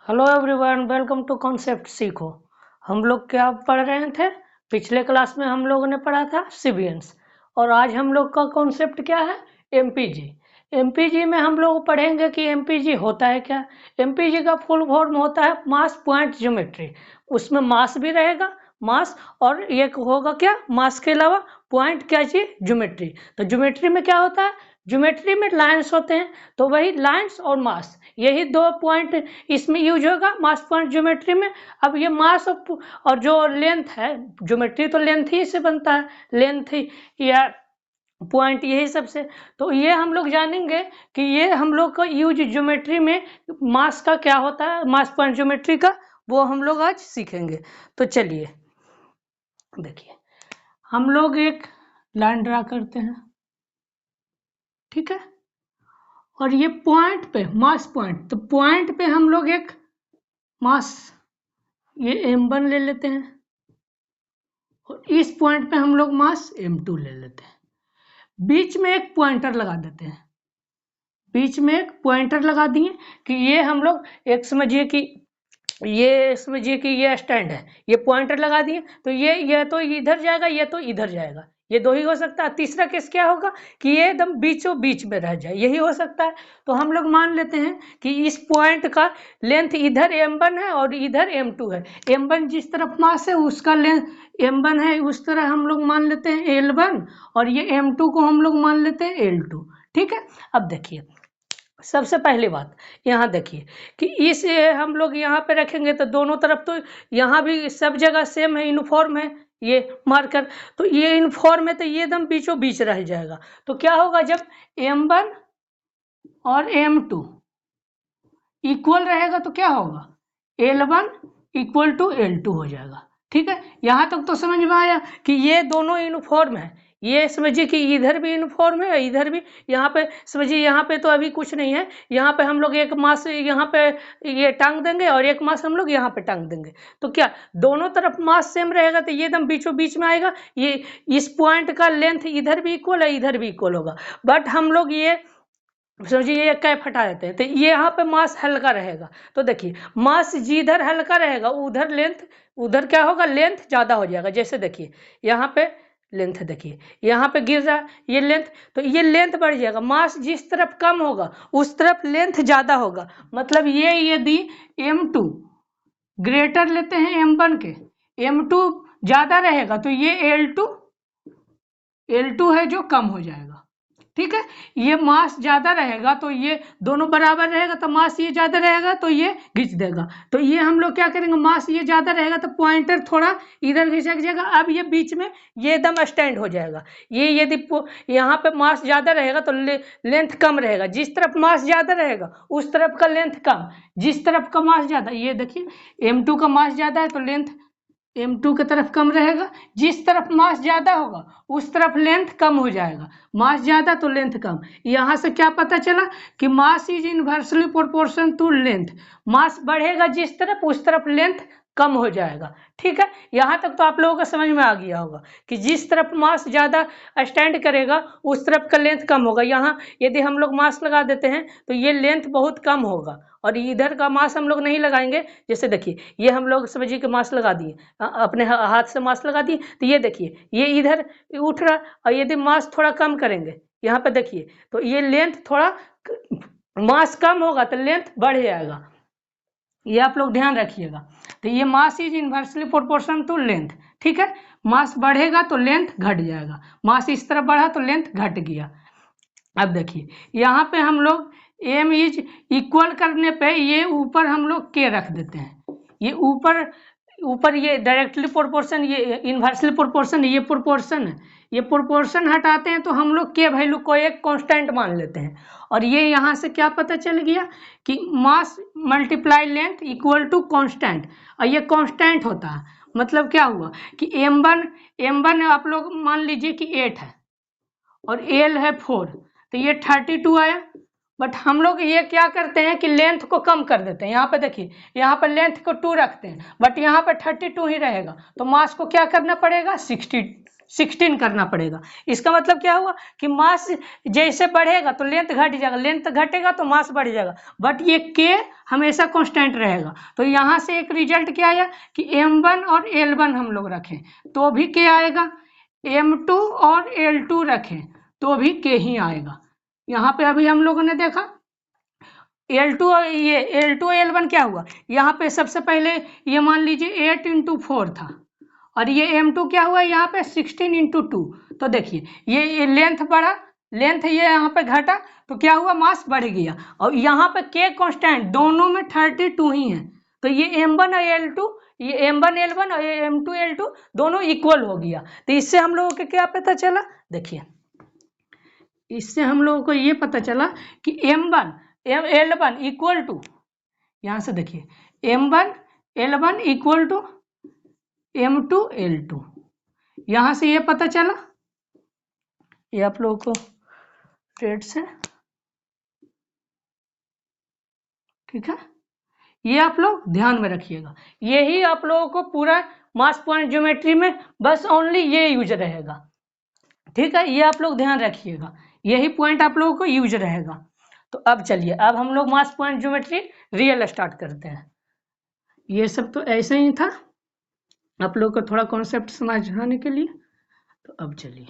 Hello everyone, welcome to concept सीखो। हम लोग क्या पढ़ रहे थे? पिछले क्लास में हम लोगों ने पढ़ा था सिवियंस, और आज हम लोग का कॉन्सेप्ट क्या है? एमपीजी। एमपीजी में हम लोग पढ़ेंगे कि एमपीजी होता है क्या। एमपीजी का फुल फॉर्म होता है मास पॉइंट ज्योमेट्री। उसमें मास भी रहेगा, मास, और एक होगा क्या, मास के अलावा पॉइंट क्या चीज, ज्योमेट्री। तो ज्योमेट्री में क्या होता है? ज्योमेट्री में लाइंस होते हैं, तो वही लाइंस और मास, यही दो पॉइंट इसमें यूज होगा मास पॉइंट ज्योमेट्री में। अब ये मास और जो लेंथ है, ज्योमेट्री तो लेंथ ही से बनता है, लेंथ ही या पॉइंट, यही सबसे। तो ये हम लोग जानेंगे कि ये हम लोग का यूज ज्योमेट्री में मास का क्या होता है, मास पॉइंट ज्योमेट्री का, वो हम लोग आज सीखेंगे। तो चलिए देखिए, हम लोग एक लाइन ड्रा करते हैं, ठीक है। और ये पॉइंट पे मास पॉइंट, तो पॉइंट पे हम लोग एक मास, ये m1 ले लेते हैं, और इस पॉइंट पे हम लोग मास m2 ले लेते हैं। बीच में एक पॉइंटर लगा देते हैं, बीच में एक पॉइंटर लगा दिए कि ये हम लोग एक समझिए कि ये स्टैंड है, ये पॉइंटर लगा दिए, तो ये तो इधर जाएगा, ये तो इधर जाएगा, ये दो ही हो सकता है। तीसरा केस क्या होगा कि ये एकदम बीचों बीच में रह जाए, यही हो सकता है। तो हम लोग मान लेते हैं कि इस पॉइंट का लेंथ इधर m1 है और इधर m2 है। m1 जिस तरफ मास है उसका लेंथ m1 है, उस तरह हम लोग मान लेते हैं l1, और ये m2 को हम लोग मान लेते हैं l2, ठीक है। अब देखिए, सबसे पहली बात यहाँ देखिए कि इस हम लोग यहाँ पे रखेंगे तो दोनों तरफ तो यहाँ भी सब जगह सेम है, यूनिफॉर्म है ये मार्कर, तो ये यूनिफॉर्म है, तो ये एकदम बीचों बीच रह जाएगा। तो क्या होगा, जब m1 और m2 इक्वल रहेगा तो क्या होगा, l1 इक्वल टू l2 हो जाएगा, ठीक है। यहाँ तक तो समझ में आया कि ये दोनों यूनिफॉर्म है। ये समझिए कि इधर भी यूनिफॉर्म है, इधर भी। यहाँ पे समझिए, यहाँ पे तो अभी कुछ नहीं है, यहाँ पे हम लोग एक मास यहाँ पे ये टांग देंगे और एक मास हम लोग यहाँ पे टांग देंगे, तो क्या दोनों तरफ मास सेम रहेगा, तो ये एकदम बीचों बीच में आएगा। ये इस पॉइंट का लेंथ इधर भी इक्वल है, इधर भी इक्वल होगा। बट हम लोग ये समझिए ये कैप हटा देते हैं, तो ये यहाँ पे मास हल्का रहेगा। तो देखिए, मास जिधर हल्का रहेगा उधर लेंथ, उधर क्या होगा, लेंथ ज्यादा हो जाएगा। जैसे देखिए यहाँ पे लेंथ, देखिए यहाँ पे गिर रहा है ये लेंथ, तो ये लेंथ बढ़ जाएगा। मास जिस तरफ कम होगा उस तरफ लेंथ ज्यादा होगा। मतलब ये यदि m2 ग्रेटर लेते हैं m1 के, m2 ज्यादा रहेगा तो ये l2 है जो कम हो जाएगा, ठीक है। ये मास ज्यादा रहेगा तो ये दोनों बराबर रहेगा, तो मास ये ज्यादा रहेगा तो ये खींच देगा। तो ये हम लोग क्या करेंगे, मास ये ज्यादा रहेगा तो पॉइंटर थोड़ा इधर खिसक जाएगा। अब ये बीच में ये एकदम स्टैंड हो जाएगा। ये यदि यहाँ पे मास ज्यादा रहेगा तो लेंथ कम रहेगा। जिस तरफ मास ज्यादा रहेगा उस तरफ का लेंथ कम, जिस तरफ का मास ज्यादा, ये देखिए m2 का मास ज्यादा है तो लेंथ m2 की तरफ कम रहेगा। जिस तरफ मास ज्यादा होगा उस तरफ लेंथ कम हो जाएगा, मास ज्यादा तो लेंथ कम। यहाँ से क्या पता चला कि mass is inversely proportion to length. Mass बढ़ेगा जिस तरफ उस तरफ लेंथ कम हो जाएगा, ठीक है। यहाँ तक तो आप लोगों को समझ में आ गया होगा कि जिस तरफ मास ज्यादा स्टैंड करेगा उस तरफ का लेंथ कम होगा। यहाँ यदि हम लोग मास लगा देते हैं तो ये लेंथ बहुत कम होगा, और इधर का मास हम लोग नहीं लगाएंगे। जैसे देखिए, ये हम लोग समझिए कि मास लगा दिए, अपने हाथ से मास लगा दिए, तो ये देखिए ये इधर उठ रहा, और यदि मास थोड़ा कम करेंगे यहाँ पे देखिए तो ये लेंथ थोड़ा, मास कम होगा तो लेंथ बढ़ जाएगा, ये आप लोग ध्यान रखिएगा। तो ये mass is inversely proportion to length, ठीक है। मास बढ़ेगा तो लेंथ घट जाएगा, मास इस तरफ बढ़ा तो लेंथ घट गया। अब देखिए यहाँ पे हम लोग m इज इक्वल करने पे ये ऊपर हम लोग k रख देते हैं। ये ऊपर ऊपर ये डायरेक्टली प्रोपोर्शन, ये इनवर्सली प्रोपोर्शन, ये प्रोपोर्शन है, ये प्रोपोर्शन हटाते हैं तो हम लोग के वैल्यू को एक कांस्टेंट मान लेते हैं। और ये यहाँ से क्या पता चल गया कि mass multiply length equal to constant, और ये कांस्टेंट होता है। मतलब क्या हुआ कि m1 आप लोग मान लीजिए कि 8 है और l है 4, तो ये 32 आया। बट हम लोग ये क्या करते हैं कि लेंथ को कम कर देते हैं। यहाँ पे देखिए, यहाँ पर लेंथ को 2 रखते हैं, बट यहाँ पर 32 ही रहेगा, तो मास को क्या करना पड़ेगा, 16 करना पड़ेगा। इसका मतलब क्या हुआ कि मास जैसे बढ़ेगा तो लेंथ घट जाएगा, लेंथ घटेगा तो मास बढ़ जाएगा, बट ये के हमेशा कांस्टेंट रहेगा। तो यहाँ से एक रिजल्ट क्या आया कि m1 और l1 हम लोग रखें तो भी के आएगा, m2 और l2 रखें तो भी के ही आएगा। यहाँ पे अभी हम लोगों ने देखा L2 और ये L2 L1 क्या हुआ, यहाँ पे सबसे पहले ये मान लीजिए 8 × 4 था और ये M2 क्या हुआ यहाँ पे 16 × 2। तो देखिए ये लेंथ बढ़ा, लेंथ ये यहाँ पे घटा तो क्या हुआ मास बढ़ गया, और यहाँ पे K कांस्टेंट दोनों में 32 ही है। तो ये M1 और L2, ये M1 L1 और M2 L2 दोनों इक्वल हो गया। तो इससे हम लोगों को क्या पता चला, देखिए इससे हम लोगों को ये पता चला कि M1 L1 इक्वल टू, यहाँ से देखिए M1 L1 equal to M2 L2, यहाँ से ये पता चला। ये आप लोगों को रेड से, ठीक है, ये आप लोग ध्यान में रखिएगा। यही आप लोगों को पूरा मास पॉइंट ज्योमेट्री में बस ओनली ये यूज रहेगा, ठीक है, ये आप लोग ध्यान रखिएगा, यही पॉइंट आप लोगों को यूज रहेगा। तो अब चलिए अब हम लोग मास पॉइंट ज्योमेट्री रियल स्टार्ट करते हैं। ये सब तो ऐसे ही था आप लोग को थोड़ा कॉन्सेप्ट समझाने के लिए। तो अब चलिए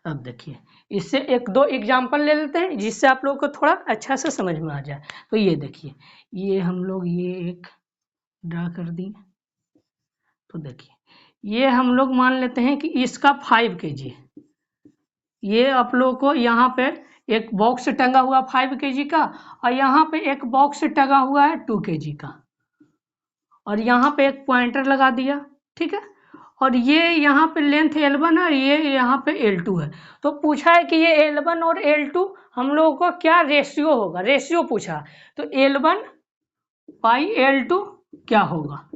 अब देखिए इससे एक दो एग्जाम्पल ले लेते हैं जिससे आप लोगों को थोड़ा अच्छा से समझ में आ जाए। तो ये देखिए ये हम लोग ये एक ड्रा कर दिए। तो देखिए ये हम लोग मान लेते हैं कि इसका 5 kg, ये आप लोगों को यहाँ पे एक बॉक्स टंगा हुआ 5 kg का, और यहाँ पे एक बॉक्स टंगा हुआ है 2 kg का, और यहाँ पे एक पॉइंटर लगा दिया, ठीक है, और ये यहाँ पे लेंथ L1 है, ये यहाँ पे L2 है। तो पूछा है कि ये L1 और L2 हम लोगों को क्या रेशियो होगा, रेशियो पूछा। तो L1/L2 क्या होगा,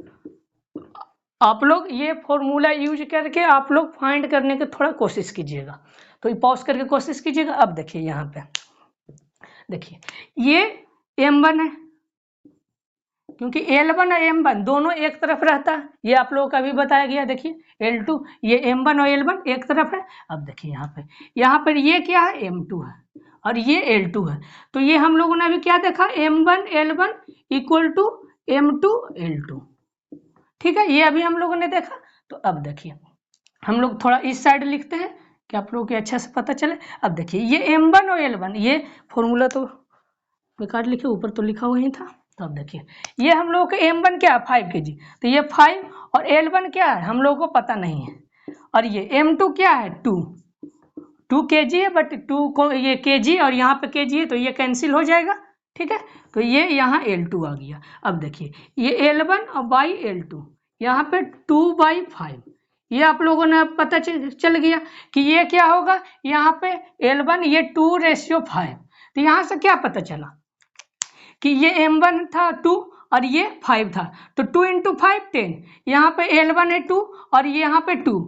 आप लोग ये फॉर्मूला यूज करके आप लोग फाइंड करने की थोड़ा कोशिश कीजिएगा। तो पॉज करके कोशिश कीजिएगा। अब देखिए यहाँ पे देखिए ये M1 है, क्योंकि L1 और M1 दोनों एक तरफ रहता है, ये आप लोगों का भी बताया गया। देखिए L2, ये M1 और L1 एक तरफ है। अब देखिए यहाँ पर ये क्या है M2 है और ये L2 है। तो ये हम लोगों ने अभी क्या देखा, M1 L1 equal to M2 L2, ठीक है, ये अभी हम लोगों ने देखा। तो अब देखिए हम लोग थोड़ा इस साइड लिखते हैं कि आप लोगों को अच्छा से पता चले। अब देखिए ये M1 और L1, ये फॉर्मूला तो बेकार लिखे, ऊपर तो लिखा हुआ ही था। तो अब देखिए ये हम लोगों का M1 क्या है 5 kg, तो ये 5, और L1 क्या है हम लोगों को पता नहीं है, और ये M2 क्या है 2 kg है, बट 2 को ये kg और यहाँ पे kg है तो ये कैंसिल हो जाएगा, ठीक है। तो ये यहाँ L2 आ गया। अब देखिए ये L1 और बाई L2, यहाँ पे 2/5, ये आप लोगों ने पता चल गया कि ये क्या होगा, यहाँ पे L1 ये 2/5। तो यहाँ से क्या पता चला कि ये M1 था 2 और ये 5 था, तो 2 × 5 10, यहाँ पे L1 है 2 और यहाँ पे 2,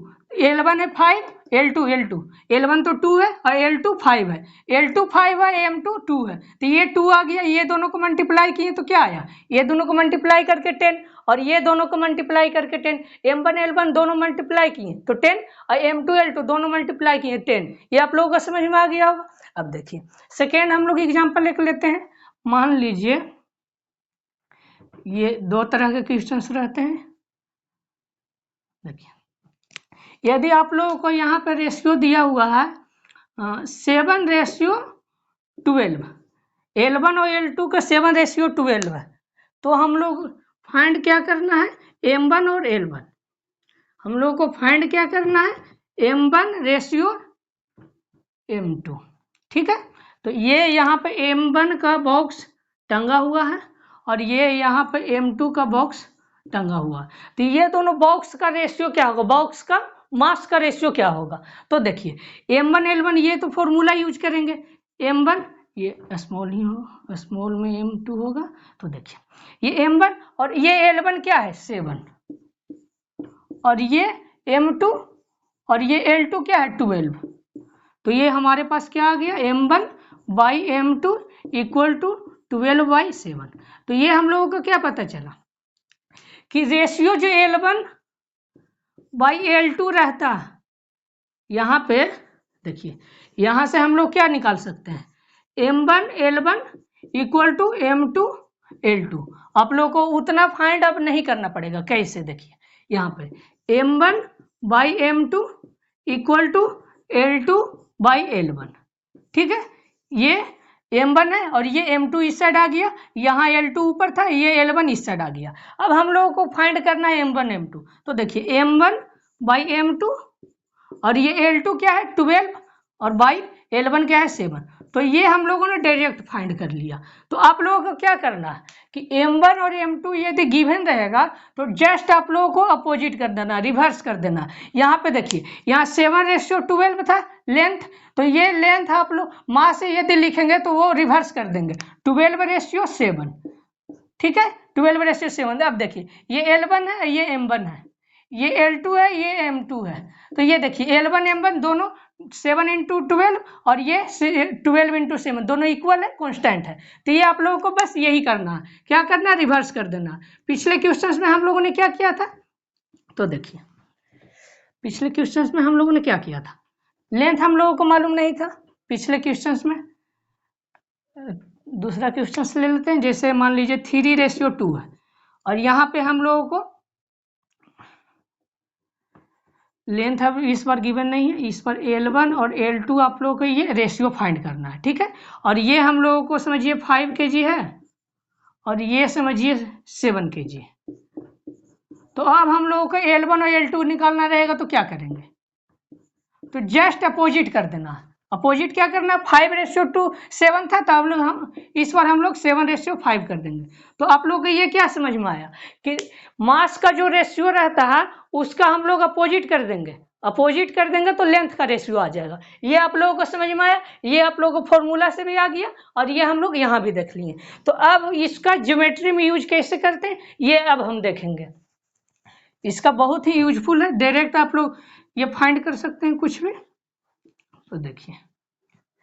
L1 है 5, L1 तो 2 है और L2 5 है, L2 5 है, M2 2 है, तो ये 2 आ गया। ये दोनों को मल्टीप्लाई किए तो क्या आया, ये दोनों को मल्टीप्लाई करके 10 और ये दोनों को मल्टीप्लाई करके 10, M1 L1 दोनों मल्टीप्लाई किए तो 10 और M2 L2 दोनों मल्टीप्लाई किए 10। ये आप लोगों को समझ में आ गया होगा। अब देखिए सेकेंड हम लोग एग्जाम्पल लिख लेते हैं। मान लीजिए ये दो तरह के क्वेश्चंस रहते हैं। देखिए यदि आप लोगों को यहाँ पर रेशियो दिया हुआ है 7:12, L1 और L2 का 7:12 है, तो हम लोग फाइंड क्या करना है M1 और L1, हम लोग को फाइंड क्या करना है M1:M2, ठीक है। तो ये यहाँ पे M1 का बॉक्स टंगा हुआ है और ये यहाँ पे M2 का बॉक्स टंगा हुआ है। तो ये दोनों बॉक्स का रेशियो क्या होगा, बॉक्स का मास का रेशियो क्या होगा। तो देखिए M1 L1 ये तो फॉर्मूला यूज करेंगे, M1 ये स्मॉल ही हो, स्मॉल में M2 होगा। तो देखिए ये M1 और ये L1 क्या है 7, और ये M2 और ये L2 क्या है 12। तो ये हमारे पास क्या आ गया M1/M2 इक्वल टू 12/7। तो ये हम लोगों को क्या पता चला कि रेशियो जो L1/L2 रहता है, यहाँ पे देखिए, यहाँ से हम लोग क्या निकाल सकते हैं, M1L1 इक्वल टू M2L2। आप लोग को उतना फाइंड अप नहीं करना पड़ेगा। कैसे, देखिए यहाँ पे M1/M2 इक्वल टू L2/L1, ठीक है। ये M1 है और ये M2 इस साइड आ गया, यहाँ L2 ऊपर था, ये L1 इस साइड आ गया। अब हम लोगों को फाइंड करना है M1 M2। तो देखिए M1/M2 और ये L2 क्या है 12 और बाई L1 क्या है 7। तो ये हम लोगों ने डायरेक्ट फाइंड कर लिया। तो आप लोगों को क्या करना है कि M1 और M2 यदि गिवन रहेगा तो जस्ट आप लोगों को अपोजिट कर देना, रिवर्स कर देना। यहाँ पे देखिए, यहाँ 7:12 था लेंथ, तो ये लेंथ आप लोग मास से यदि लिखेंगे तो वो रिवर्स कर देंगे 12:7, ठीक है, 12:7। अब देखिए ये L1 है, ये M1 है, ये L2 है, ये M2 है। तो ये देखिए L1 M1 दोनों 7 × 12 और ये 12 × 7 दोनों इक्वल है, कांस्टेंट है। तो ये आप लोगों को बस यही करना है, क्या करना है, रिवर्स कर देना। पिछले क्वेश्चंस में हम लोगों ने क्या किया था, तो देखिए पिछले क्वेश्चंस में हम लोगों ने क्या किया था, लेंथ हम लोगों को मालूम नहीं था पिछले क्वेश्चंस में। दूसरा क्वेश्चन ले लेते हैं, जैसे मान लीजिए 3:2 है और यहाँ पे हम लोगों को लेंथ अब इस बार गिवन नहीं है, इस पर L1 और L2 आप लोगों को ये रेशियो फाइंड करना है, ठीक है। और ये हम लोगों को समझिए 5 kg है और ये समझिए 7 kg। तो अब हम लोगों को L1 और L2 निकालना रहेगा, तो क्या करेंगे, तो जस्ट अपोजिट कर देना। अपोजिट क्या करना, 5:7 था, तो हम इस बार हम लोग 7:5 कर देंगे। तो आप लोग को ये क्या समझ में आया कि मास का जो रेशियो रहता है उसका हम लोग अपोजिट कर देंगे, अपोजिट कर देंगे तो लेंथ का रेशियो आ जाएगा। ये आप लोगों को समझ में आया, ये आप लोगों को फॉर्मूला से भी आ गया और ये हम लोग यहाँ भी देख लिए। तो अब इसका ज्योमेट्री में यूज कैसे करते हैं ये अब हम देखेंगे। इसका बहुत ही यूजफुल है, डायरेक्ट आप लोग ये फाइंड कर सकते हैं कुछ भी। तो देखिए,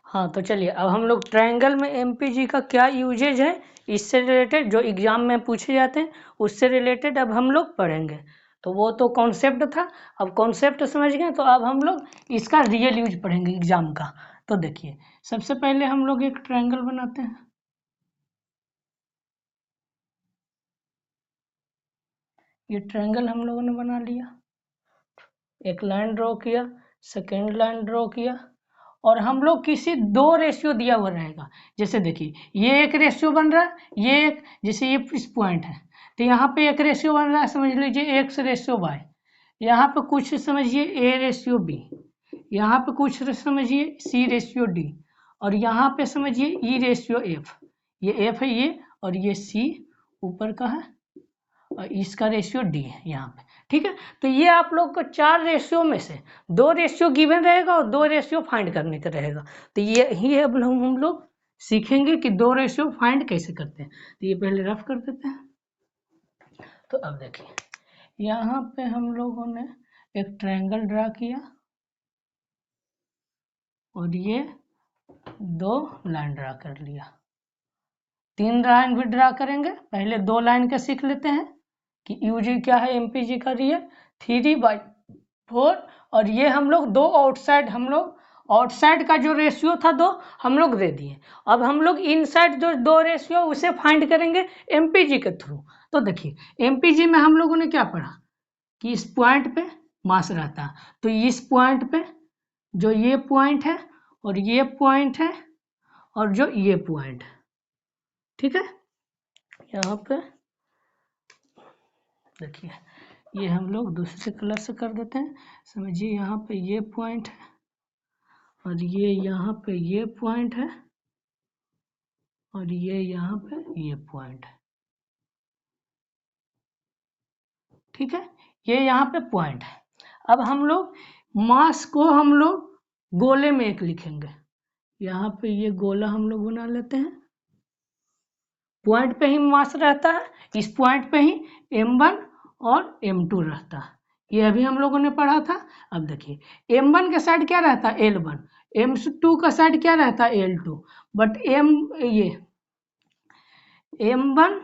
हाँ तो चलिए अब हम लोग ट्रायंगल में एमपीजी का क्या यूजेज है इससे रिलेटेड, जो एग्जाम में पूछे जाते हैं उससे रिलेटेड अब हम लोग पढ़ेंगे। तो वो तो कॉन्सेप्ट था, अब कॉन्सेप्ट समझ गए, तो अब हम लोग इसका रियल यूज पढ़ेंगे एग्जाम का। तो देखिए सबसे पहले हम लोग एक ट्रायंगल बनाते हैं। ये ट्रायंगल हम लोगों ने बना लिया, एक लाइन ड्रॉ किया, सेकेंड लाइन ड्रॉ किया, और हम लोग किसी दो रेशियो दिया हुआ रहेगा। जैसे देखिए ये एक रेशियो बन रहा है, ये एक, जैसे ये इस पॉइंट है तो यहाँ पे एक रेशियो बन रहा है, समझ लीजिए X/Y। यहाँ पे कुछ समझिए A/B, यहाँ पे कुछ समझिए C/D, और यहाँ पे समझिए E/F। ये F है ये, और ये C ऊपर का है और इसका रेशियो D है यहाँ पे, ठीक है। तो ये आप लोग को 4 रेशियो में से 2 रेशियो गिवन रहेगा और 2 रेशियो फाइंड करने का रहेगा। तो ये ही अब हम लोग सीखेंगे कि 2 रेशियो फाइंड कैसे करते हैं। तो ये पहले रफ कर देते हैं। तो अब देखिए यहाँ पे हम लोगों ने एक ट्रायंगल ड्रा किया और ये 2 लाइन ड्रा कर लिया, 3 लाइन भी ड्रा करेंगे। पहले 2 लाइन का सीख लेते हैं कि यूजी क्या है, एमपीजी का रियल 3/4, और ये हम लोग 2 आउटसाइड, हम लोग आउटसाइड का जो रेशियो था 2 हम लोग दे दिए। अब हम लोग इनसाइड जो 2 रेशियो उसे फाइंड करेंगे एमपीजी के थ्रू। तो देखिए एमपीजी में हम लोगों ने क्या पढ़ा कि इस पॉइंट पे मास रहता है, तो इस पॉइंट पे जो ये पॉइंट है और ये पॉइंट है और जो ये पॉइंट है, ठीक है। यहाँ पे देखिए ये हम लोग दूसरे कलर से कर देते हैं। समझिए यहाँ पे ये पॉइंट है और ये यहाँ पे ये पॉइंट है और ये यहाँ पे ये पॉइंट है, ठीक है। ये यहाँ पे पॉइंट है। अब हम लोग मास को हम लोग गोले में एक लिखेंगे, यहाँ पे ये गोला हम लोग बना लेते हैं। पॉइंट पे ही मास रहता है, इस पॉइंट पे ही M1 और M2 रहता है, ये अभी हम लोगों ने पढ़ा था। अब देखिए M1 का साइड क्या रहता है L1, M2 का साइड क्या रहता है L2, बट ये m1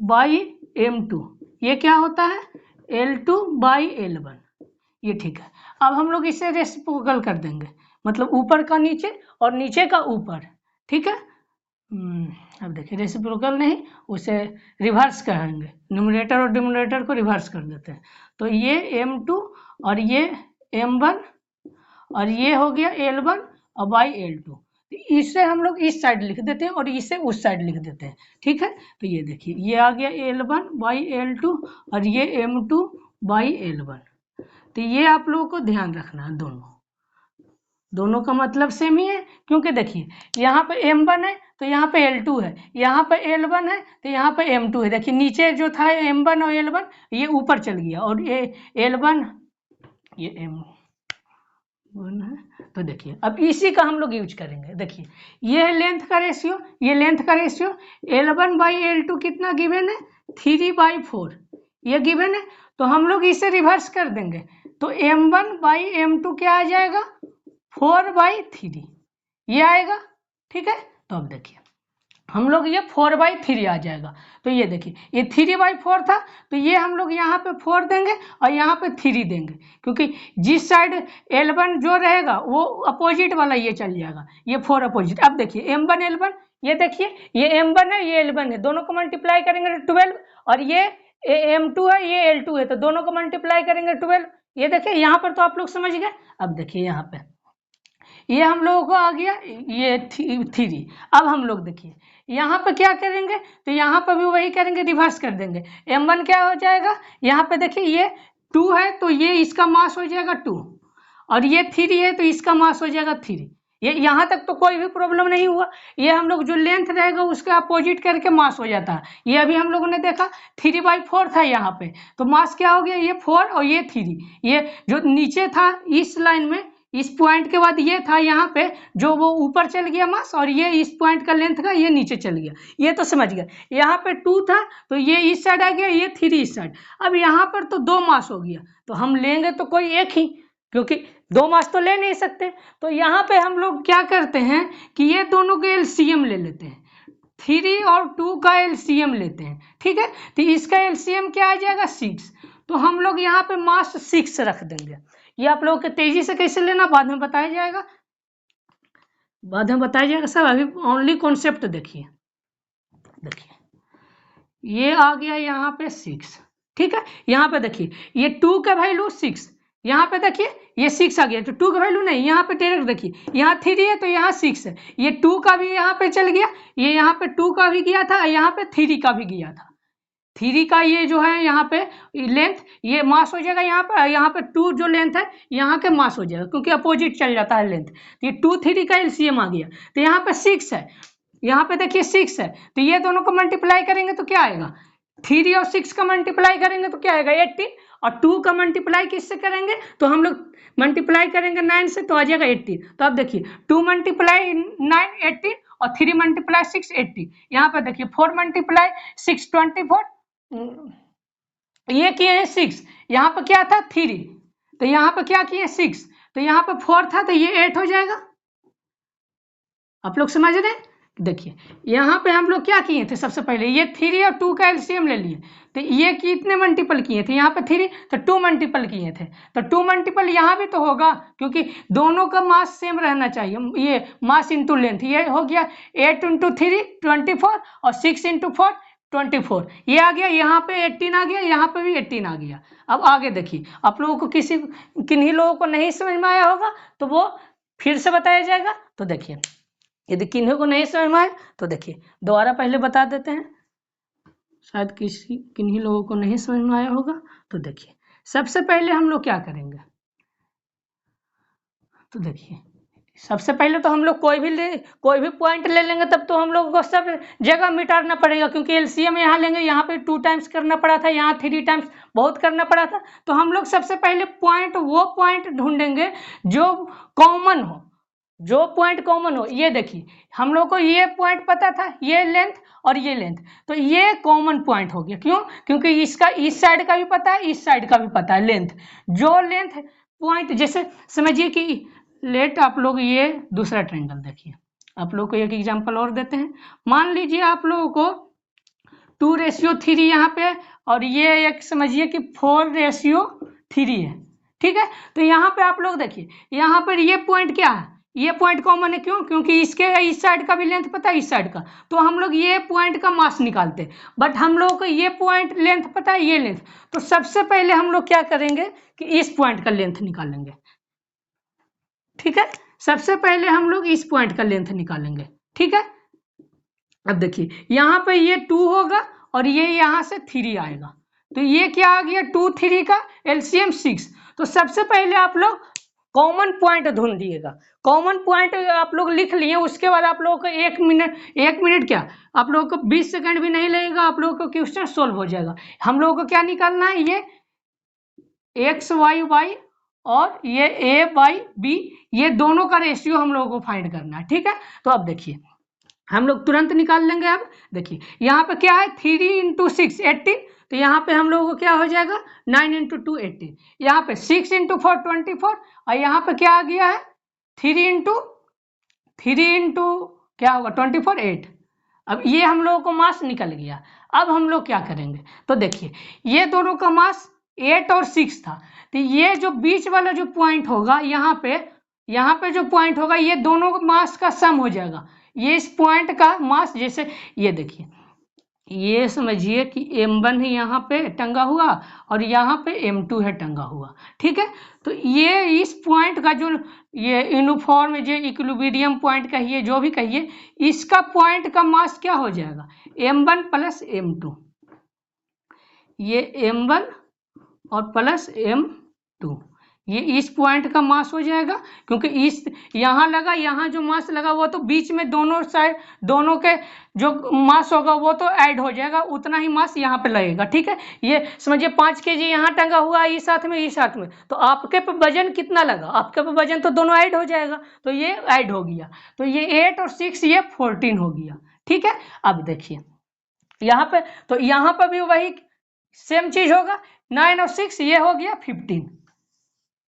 बाई m2, ये क्या होता है L2 बाई L1, ये ठीक है। अब हम लोग इसे रेसिप्रोकल कर देंगे, मतलब ऊपर का नीचे और नीचे का ऊपर, ठीक है। अब देखिए रेसिप्रोकल नहीं, उसे रिवर्स करेंगे, न्यूमरेटर और डिनोमिनेटर को रिवर्स कर देते हैं। तो ये m2 और ये m1 और ये हो गया L1 और बाई L2, इसे हम लोग इस साइड लिख देते हैं और इसे उस साइड लिख देते हैं, ठीक है। तो ये देखिए ये आ गया L1 बाई L2 और ये m2 बाई L1। तो ये आप लोगों को ध्यान रखना है, दोनों का मतलब सेम ही है, क्योंकि देखिए यहाँ पे m1 है तो यहाँ पे L2 है, यहाँ पे L1 है तो यहाँ पे m2 है। देखिए नीचे जो था m1 और L1 ये ऊपर चल गया और ये L1 ये m1 है। तो देखिए अब इसी का हम लोग यूज करेंगे। देखिए ये है लेंथ का रेशियो, ये लेंथ का रेशियो L1 बाई L2 कितना गिवन है 3/4, ये गिवन है। तो हम लोग इसे रिवर्स कर देंगे, तो m1 बाई m2 क्या आ जाएगा 4/3, ये आएगा, ठीक है। तो अब देखिए हम लोग ये 4/3 आ जाएगा। तो ये देखिए ये 3/4 था, तो ये हम लोग यहाँ पे 4 देंगे और यहाँ पे 3 देंगे, क्योंकि जिस साइड L1 जो रहेगा वो अपोजिट वाला ये चल जाएगा, ये 4 अपोजिट। अब देखिए m1 L1, ये देखिए ये m1 है ये L1 है, दोनों को मल्टीप्लाई करेंगे 12, और ये m2 है ये L2 है, तो दोनों को मल्टीप्लाई करेंगे 12। ये देखिए यहाँ पर तो आप लोग समझ गए। अब देखिए यहाँ पे ये हम लोगों को आ गया ये 3। अब हम लोग देखिए यहाँ पे क्या करेंगे, तो यहाँ पर भी वही करेंगे, रिवर्स कर देंगे। m1 क्या हो जाएगा, यहाँ पे देखिए ये 2 है तो ये इसका मास हो जाएगा 2, और ये 3 है तो इसका मास हो जाएगा 3। ये यहाँ तक तो कोई भी प्रॉब्लम नहीं हुआ। ये हम लोग जो लेंथ रहेगा उसके अपोजिट करके मास हो जाता है। ये अभी हम लोगों ने देखा 3/4 था यहाँ पे, तो मास क्या हो गया ये 4 और ये 3। ये जो नीचे था इस लाइन में, इस पॉइंट के बाद ये था यहाँ पे जो वो ऊपर चल गया मास, और ये इस पॉइंट का लेंथ का ये नीचे चल गया, ये तो समझ गया। यहाँ पे 2 था तो ये इस साइड आ गया, ये 3 इस साइड। अब यहाँ पर तो 2 मास हो गया, तो हम लेंगे तो कोई एक ही, क्योंकि 2 मास तो ले नहीं सकते। तो यहाँ पे हम लोग क्या करते हैं कि ये दोनों के एलसीएम ले लेते हैं, 3 और 2 का एलसीएम लेते हैं, ठीक है। तो इसका एलसीएम क्या आ जाएगा 6, तो हम लोग यहाँ पे मास 6 रख देंगे। ये आप लोगों के तेजी से कैसे लेना बाद में बताया जाएगा, सब अभी ओनली कॉन्सेप्ट देखिए। ये आ गया यहाँ पे 6, ठीक है। यहाँ पे देखिए ये 2 का वैल्यू 6, यहाँ पे देखिए ये 6 आ गया, तो 2 का वैल्यू नहीं, यहाँ पे डायरेक्ट देखिए यहाँ 3 है तो यहाँ 6 है, ये 2 का भी यहाँ पे चल गया, ये यहाँ पे 2 का भी गया था, यहाँ पे 3 का भी गया था। 3 का ये जो है यहाँ पे लेंथ ये मास हो जाएगा, यहाँ पे 2 जो लेंथ है यहाँ के मास हो जाएगा, क्योंकि अपोजिट चल जाता है लेंथ। तो ये 2 3 का एलसीएम आ गया, तो यहाँ पे 6 है, यहाँ पे देखिए 6 है, तो ये दोनों को मल्टीप्लाई करेंगे तो क्या आएगा 3 और 6 का मल्टीप्लाई करेंगे तो क्या आएगा 18, और 2 का मल्टीप्लाई किससे करेंगे तो हम लोग मल्टीप्लाई करेंगे 9 से, तो आ जाएगा 18। तो अब देखिए 2 मल्टीप्लाई 9 18 और 3 मल्टीप्लाई 6 80। यहाँ पर देखिए 4 मल्टीप्लाई 6 24, ये किए हैं 6, यहाँ पर क्या था 3, तो यहाँ पर क्या किए 6, तो यहाँ पर 4 था तो ये 8 हो जाएगा। आप लोग समझ रहे हैं। देखिए यहाँ पे हम लोग क्या किए थे, सबसे पहले ये 3 और 2 का एलसीएम ले लिए, तो ये कितने मल्टीपल किए थे, यहाँ पे 3 तो 2 मल्टीपल किए थे, तो 2 मल्टीपल यहाँ भी तो होगा, क्योंकि दोनों का मास सेम रहना चाहिए। ये मास इंटू लेंथ, ये हो गया 8 × 3 24 और 6 × 4 24, ये आ गया, यहाँ पे 18 आ गया, यहाँ पे भी 18 आ गया। अब आगे देखिए आप लोगों को किन्हीं लोगों को नहीं समझ में आया होगा तो वो फिर से बताया जाएगा। तो देखिए यदि किन्हीं को नहीं समझ में आए तो देखिए दोबारा पहले बता देते हैं, शायद किन्हीं लोगों को नहीं समझ में आया होगा। तो देखिए सबसे पहले हम लोग क्या करेंगे, तो देखिए सबसे पहले तो हम लोग कोई भी पॉइंट ले लेंगे, तब तो हम लोगों को सब जगह मिटाना पड़ेगा, क्योंकि एलसीएम यहाँ लेंगे, यहाँ पे 2 टाइम्स करना पड़ा था, यहाँ 3 टाइम्स बहुत करना पड़ा था। तो हम लोग सबसे पहले वो पॉइंट ढूंढेंगे जो कॉमन हो, ये देखिए हम लोग को ये पॉइंट पता था, ये लेंथ और ये लेंथ, तो ये कॉमन पॉइंट हो गया। क्यों, क्योंकि इसका इस साइड का भी पता है, इस साइड का भी पता है लेंथ। जो लेंथ पॉइंट, जैसे समझिए कि लेट आप लोग ये दूसरा ट्रायंगल देखिए, आप लोग को एक एग्जांपल और देते हैं। मान लीजिए आप लोगों को 2:3 यहाँ पे, और ये एक समझिए कि 4:3 है। ठीक है, तो यहाँ पे आप लोग देखिए, यहाँ पर ये पॉइंट क्या है, ये पॉइंट कॉमन है। क्यों? क्योंकि इसके इस साइड का भी लेंथ पता है, इस साइड का, तो हम लोग ये पॉइंट का मास निकालते हैं। बट हम लोग को ये पॉइंट लेंथ पता है, ये लेंथ, तो सबसे पहले हम लोग क्या करेंगे कि इस पॉइंट का लेंथ निकालेंगे। ठीक है, सबसे पहले हम लोग इस पॉइंट का लेंथ निकालेंगे। ठीक है, अब देखिए यहाँ पे ये 2 होगा और ये यहाँ से 3 आएगा, तो ये क्या आ गया, 2 3 का एलसीएम 6। तो सबसे पहले आप लोग कॉमन पॉइंट ढूंढिएगा। कॉमन पॉइंट आप लोग लिख लिए, उसके बाद आप लोगों को 1 मिनट क्या, आप लोगों को 20 सेकंड भी नहीं लगेगा, आप लोगों को क्वेश्चन सोल्व हो जाएगा। हम लोगों को क्या निकालना है, ये एक्स वाई वाई और ये ए बाई बी, ये दोनों का रेशियो हम लोगों को फाइंड करना है। ठीक है, तो अब देखिए हम लोग तुरंत निकाल लेंगे। अब देखिए यहाँ पे क्या है, 3 × 6 18, तो यहाँ पे हम लोगों को क्या हो जाएगा, 9 × 2 18, यहाँ पे 6 × 4 24, और यहाँ पे क्या आ गया है, 3 × क्या होगा 24 8। अब ये हम लोगों को मास निकल गया। अब हम लोग क्या करेंगे, तो देखिए ये दोनों का मास 8 और 6 था, तो ये जो बीच वाला जो पॉइंट होगा यहाँ पे जो पॉइंट होगा, ये दोनों मास का सम हो जाएगा। ये इस पॉइंट का मास, जैसे ये देखिए, ये समझिए कि m1 है यहाँ पे टंगा हुआ और यहाँ पे m2 है टंगा हुआ। ठीक है, तो ये इस पॉइंट का जो ये यूनिफॉर्म, जो इक्विलिब्रियम पॉइंट कहिए, जो भी कहिए, इसका पॉइंट का मास क्या हो जाएगा, m1 प्लस m2, ये m1 और प्लस m2, ये इस पॉइंट का मास हो जाएगा। क्योंकि इस यहाँ लगा, यहाँ जो मास लगा वो तो बीच में दोनों साइड, दोनों के जो मास होगा वो तो ऐड हो जाएगा, उतना ही मास यहाँ पे लगेगा। ठीक है, ये समझिए 5 kg यहाँ टंगा हुआ है, इस हाथ में इस हाथ में, तो आपके पे वजन कितना लगा, आपके पे वजन तो दोनों ऐड हो जाएगा, तो ये ऐड हो गया, तो ये 8 और 6 ये 14 हो गया। ठीक है, अब देखिए यहाँ पे, तो यहाँ पे भी वही सेम चीज होगा, 9 और 6 ये हो गया 15,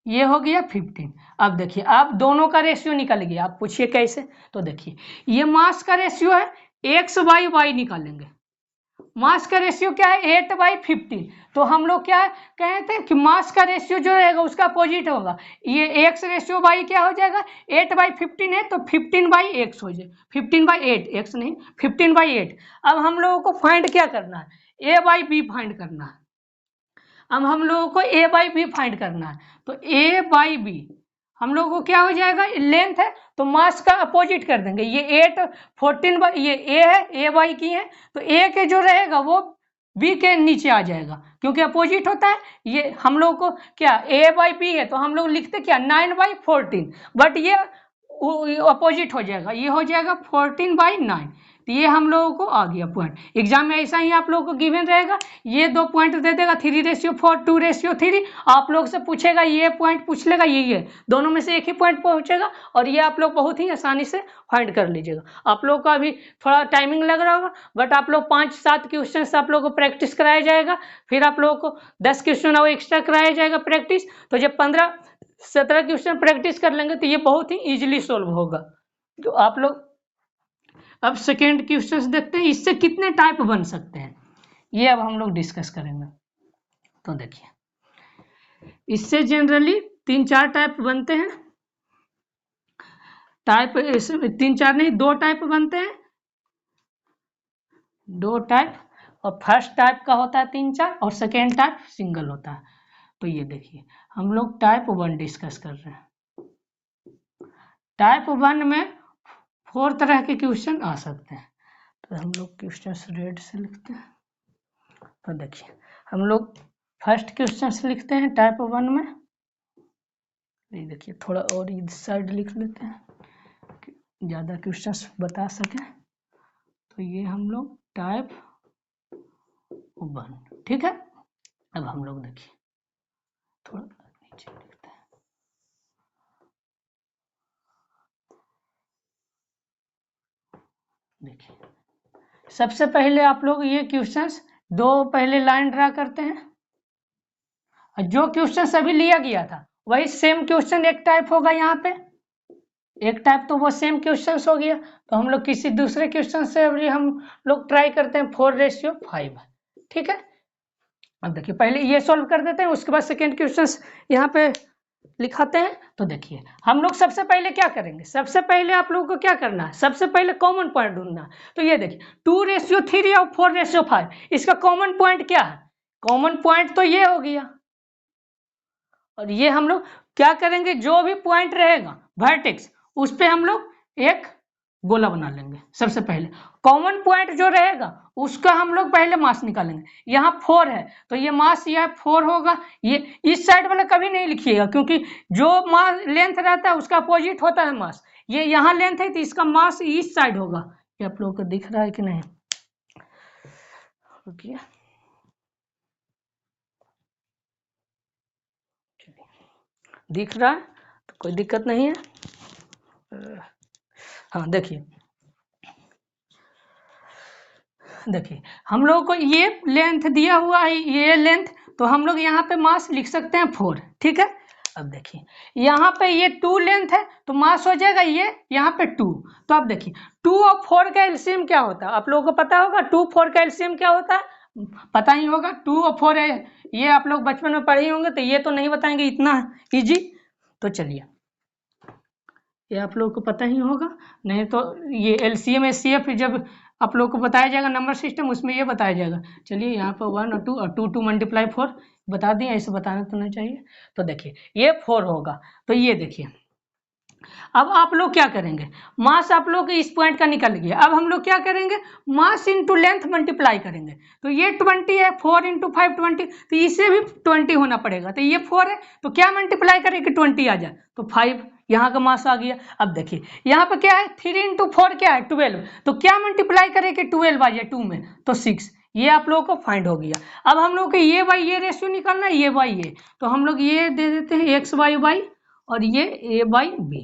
ये हो गया 15। अब देखिए अब दोनों का रेशियो निकल गया। आप पूछिए कैसे, तो देखिए ये मास का रेशियो है, एक्स बाई वाई निकालेंगे। मास का रेशियो क्या है, 8/15, तो हम लोग क्या कहते हैं कि मास का रेशियो जो रहेगा उसका अपोजिट होगा। ये एक्स रेशियो बाई क्या हो जाएगा, 8/15 है, तो 15/x हो जाए, 15/8, एक्स नहीं 15/8। अब हम लोगों को फाइंड क्या करना है, a बाई बी फाइंड करना है। अब हम लोगों को a बाई बी फाइंड करना है, तो a बाई बी हम लोगों को क्या हो जाएगा, लेंथ है तो मास का अपोजिट कर देंगे। ये 8 14 ये a है, a बाई की है, तो a के जो रहेगा वो b के नीचे आ जाएगा, क्योंकि अपोजिट होता है। ये हम लोग को क्या a बाई बी है, तो हम लोग लिखते क्या 9/14, बट ये अपोजिट हो जाएगा, ये हो जाएगा 14/9। तो ये हम लोगों को आ गया पॉइंट। एग्जाम में ऐसा ही आप लोगों को गिवन रहेगा, ये 2 पॉइंट दे देगा, 3:4 2:3, आप लोग से पूछेगा, ये पॉइंट पूछ लेगा, ये दोनों में से एक ही पॉइंट पहुंचेगा, और ये आप लोग बहुत ही आसानी से फाइंड कर लीजिएगा। आप लोग का अभी थोड़ा टाइमिंग लग रहा होगा, बट आप लोग 5-7 क्वेश्चन से आप लोग को प्रैक्टिस कराया जाएगा, फिर आप लोगों को 10 क्वेश्चन और एक्स्ट्रा कराया जाएगा प्रैक्टिस। तो जब 15-17 क्वेश्चन प्रैक्टिस कर लेंगे तो ये बहुत ही इजीली सोल्व होगा। तो आप लोग अब सेकेंड क्वेश्चंस देखते हैं, इससे कितने टाइप बन सकते हैं, ये अब हम लोग डिस्कस करेंगे। तो देखिए इससे जनरली 3-4 टाइप बनते हैं। टाइप 3-4 नहीं, 2 टाइप बनते हैं, 2 टाइप, और फर्स्ट टाइप का होता है 3-4 और सेकेंड टाइप सिंगल होता है। तो ये देखिए हम लोग टाइप 1 डिस्कस कर रहे हैं। टाइप 1 में 4 तरह के क्वेश्चन आ सकते हैं, तो हम लोग क्वेश्चन रेड से लिखते हैं। तो देखिए हम लोग फर्स्ट क्वेश्चन से लिखते हैं टाइप 1 में, ये देखिए थोड़ा और इस साइड लिख लेते हैं कि ज़्यादा क्वेश्चन बता सकें। तो ये हम लोग टाइप 1, ठीक है। अब हम लोग देखिए थोड़ा नीचे लिखते हैं, देखिए सबसे पहले आप लोग ये क्वेश्चंस 2 पहले लाइन ड्रा करते हैं, और जो क्वेश्चन अभी लिया गया था वही सेम क्वेश्चन एक टाइप होगा यहाँ पे, एक टाइप तो वो सेम क्वेश्चन हो गया। तो हम लोग किसी दूसरे क्वेश्चन से अभी हम लोग ट्राई करते हैं 4:5। ठीक है, अब देखिए पहले ये सॉल्व कर देते हैं, उसके बाद सेकेंड क्वेश्चन यहाँ पे लिखाते हैं। तो देखिए हम लोग सबसे पहले क्या करेंगे, सबसे पहले आप लोगों को क्या करना है, सबसे पहले कॉमन पॉइंट ढूंढना है। तो ये देखिए 2:3 और 4:5, इसका कॉमन पॉइंट क्या है, कॉमन पॉइंट तो ये हो गया। और ये हम लोग क्या करेंगे, जो भी पॉइंट रहेगा वर्टेक्स उस पे हम लोग एक गोला बना लेंगे। सबसे पहले कॉमन पॉइंट जो रहेगा उसका हम लोग पहले मास निकालेंगे। यहाँ 4 है तो ये मास यह 4 होगा। ये इस साइड वाला कभी नहीं लिखिएगा, क्योंकि जो मास लेंथ रहता है उसका अपोजिट होता है मास। ये यहाँ लेंथ है तो इसका मास इस साइड होगा। ये आप लोगों को दिख रहा है कि नहीं, रुकिए, दिख रहा है तो कोई दिक्कत नहीं है। हाँ देखिए, देखिए हम लोगों को ये लेंथ दिया हुआ है, ये लेंथ, तो हम लोग यहाँ पे मास लिख सकते हैं 4। ठीक है, अब देखिए यहाँ पे ये 2 लेंथ है तो मास हो जाएगा ये यहाँ पे 2। तो अब देखिए 2 और 4 का एलसीएम क्या होता है, आप लोगों को पता होगा 2 4 का एलसीएम क्या होता है, पता ही होगा। 2 और 4 है, ये आप लोग बचपन में पढ़े होंगे तो ये तो नहीं बताएंगे इतना इजी। तो चलिए ये आप लोगों को पता ही होगा, नहीं तो ये एलसीएम एचसीएफ जब आप लोग को बताया जाएगा नंबर सिस्टम, उसमें ये बताया जाएगा। चलिए यहाँ पर 1 और 2 और 2 मल्टीप्लाई 4 बता दिए, ऐसे बताना तो नहीं चाहिए। तो देखिए ये 4 होगा। तो ये देखिए अब आप लोग क्या करेंगे, मास आप लोग इस पॉइंट का निकल गया। अब हम लोग क्या करेंगे, मास इंटू लेंथ मल्टीप्लाई करेंगे। तो ये 20 है, 4 इंटू 5 20, तो इसे भी 20 होना पड़ेगा। तो ये 4 है तो क्या मल्टीप्लाई करें कि 20 आ जाए, तो 5 यहाँ का मास आ गया। अब देखिए यहाँ पे क्या है, 3 इंटू 4 क्या है 12, तो क्या मल्टीप्लाई करें कि 12 आ जाए 2 में, तो 6। ये आप लोगों को फाइंड हो गया। अब हम लोग को ये बाई ये रेशियो निकालना है, ये बाई ये, तो हम लोग ये दे देते हैं एक्स बाई वाई और ये ए बाई बी।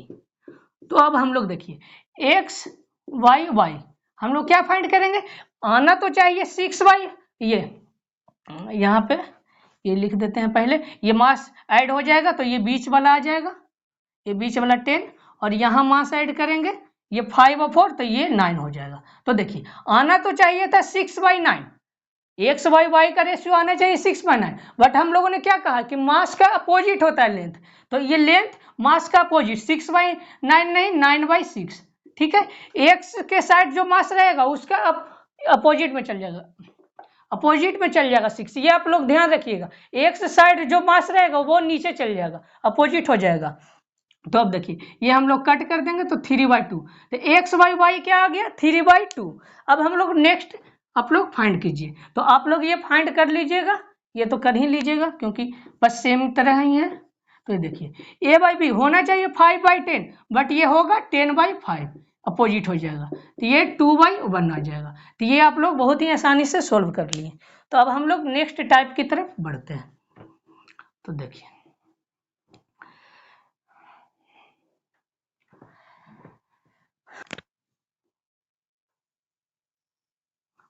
तो अब हम लोग देखिए एक्स वाई वाई हम लोग क्या फाइंड करेंगे, आना तो चाहिए 6y, ये यहाँ पे ये लिख देते हैं पहले, ये मास ऐड हो जाएगा तो ये बीच वाला आ जाएगा, ये बीच वाला 10, और यहाँ मास ऐड करेंगे ये 5 और 4 तो ये 9 हो जाएगा। तो देखिए आना तो चाहिए था 6/9, एक्स वाई वाई का रेशियो आना चाहिए 6/9, बट हम लोगों ने क्या कहा कि मास का अपोजिट होता है लेंथ, तो ये लेंथ मास का अपोजिट 6/9 नहीं 9/6। ठीक है, एक्स के साइड जो मास रहेगा उसका अपोजिट में चल जाएगा, अपोजिट में चल जाएगा 6। ये आप लोग ध्यान रखिएगा, एक्स साइड जो मास रहेगा वो नीचे चल जाएगा, अपोजिट हो जाएगा। तो अब देखिए ये हम लोग कट कर देंगे तो 3/2, तो एक्स बाई वाई क्या आ गया 3/2। अब हम लोग नेक्स्ट आप लोग फाइंड कीजिए, तो आप लोग ये फाइंड कर लीजिएगा, ये तो कर ही लीजिएगा क्योंकि बस सेम तरह ही है। तो ये देखिए ए बाई बी होना चाहिए 5/10, बट ये होगा 10/5, अपोजिट हो जाएगा, तो ये 2/1 आ जाएगा। तो ये आप लोग बहुत ही आसानी से सोल्व कर लिए। तो अब हम लोग नेक्स्ट टाइप की तरफ बढ़ते हैं। तो देखिए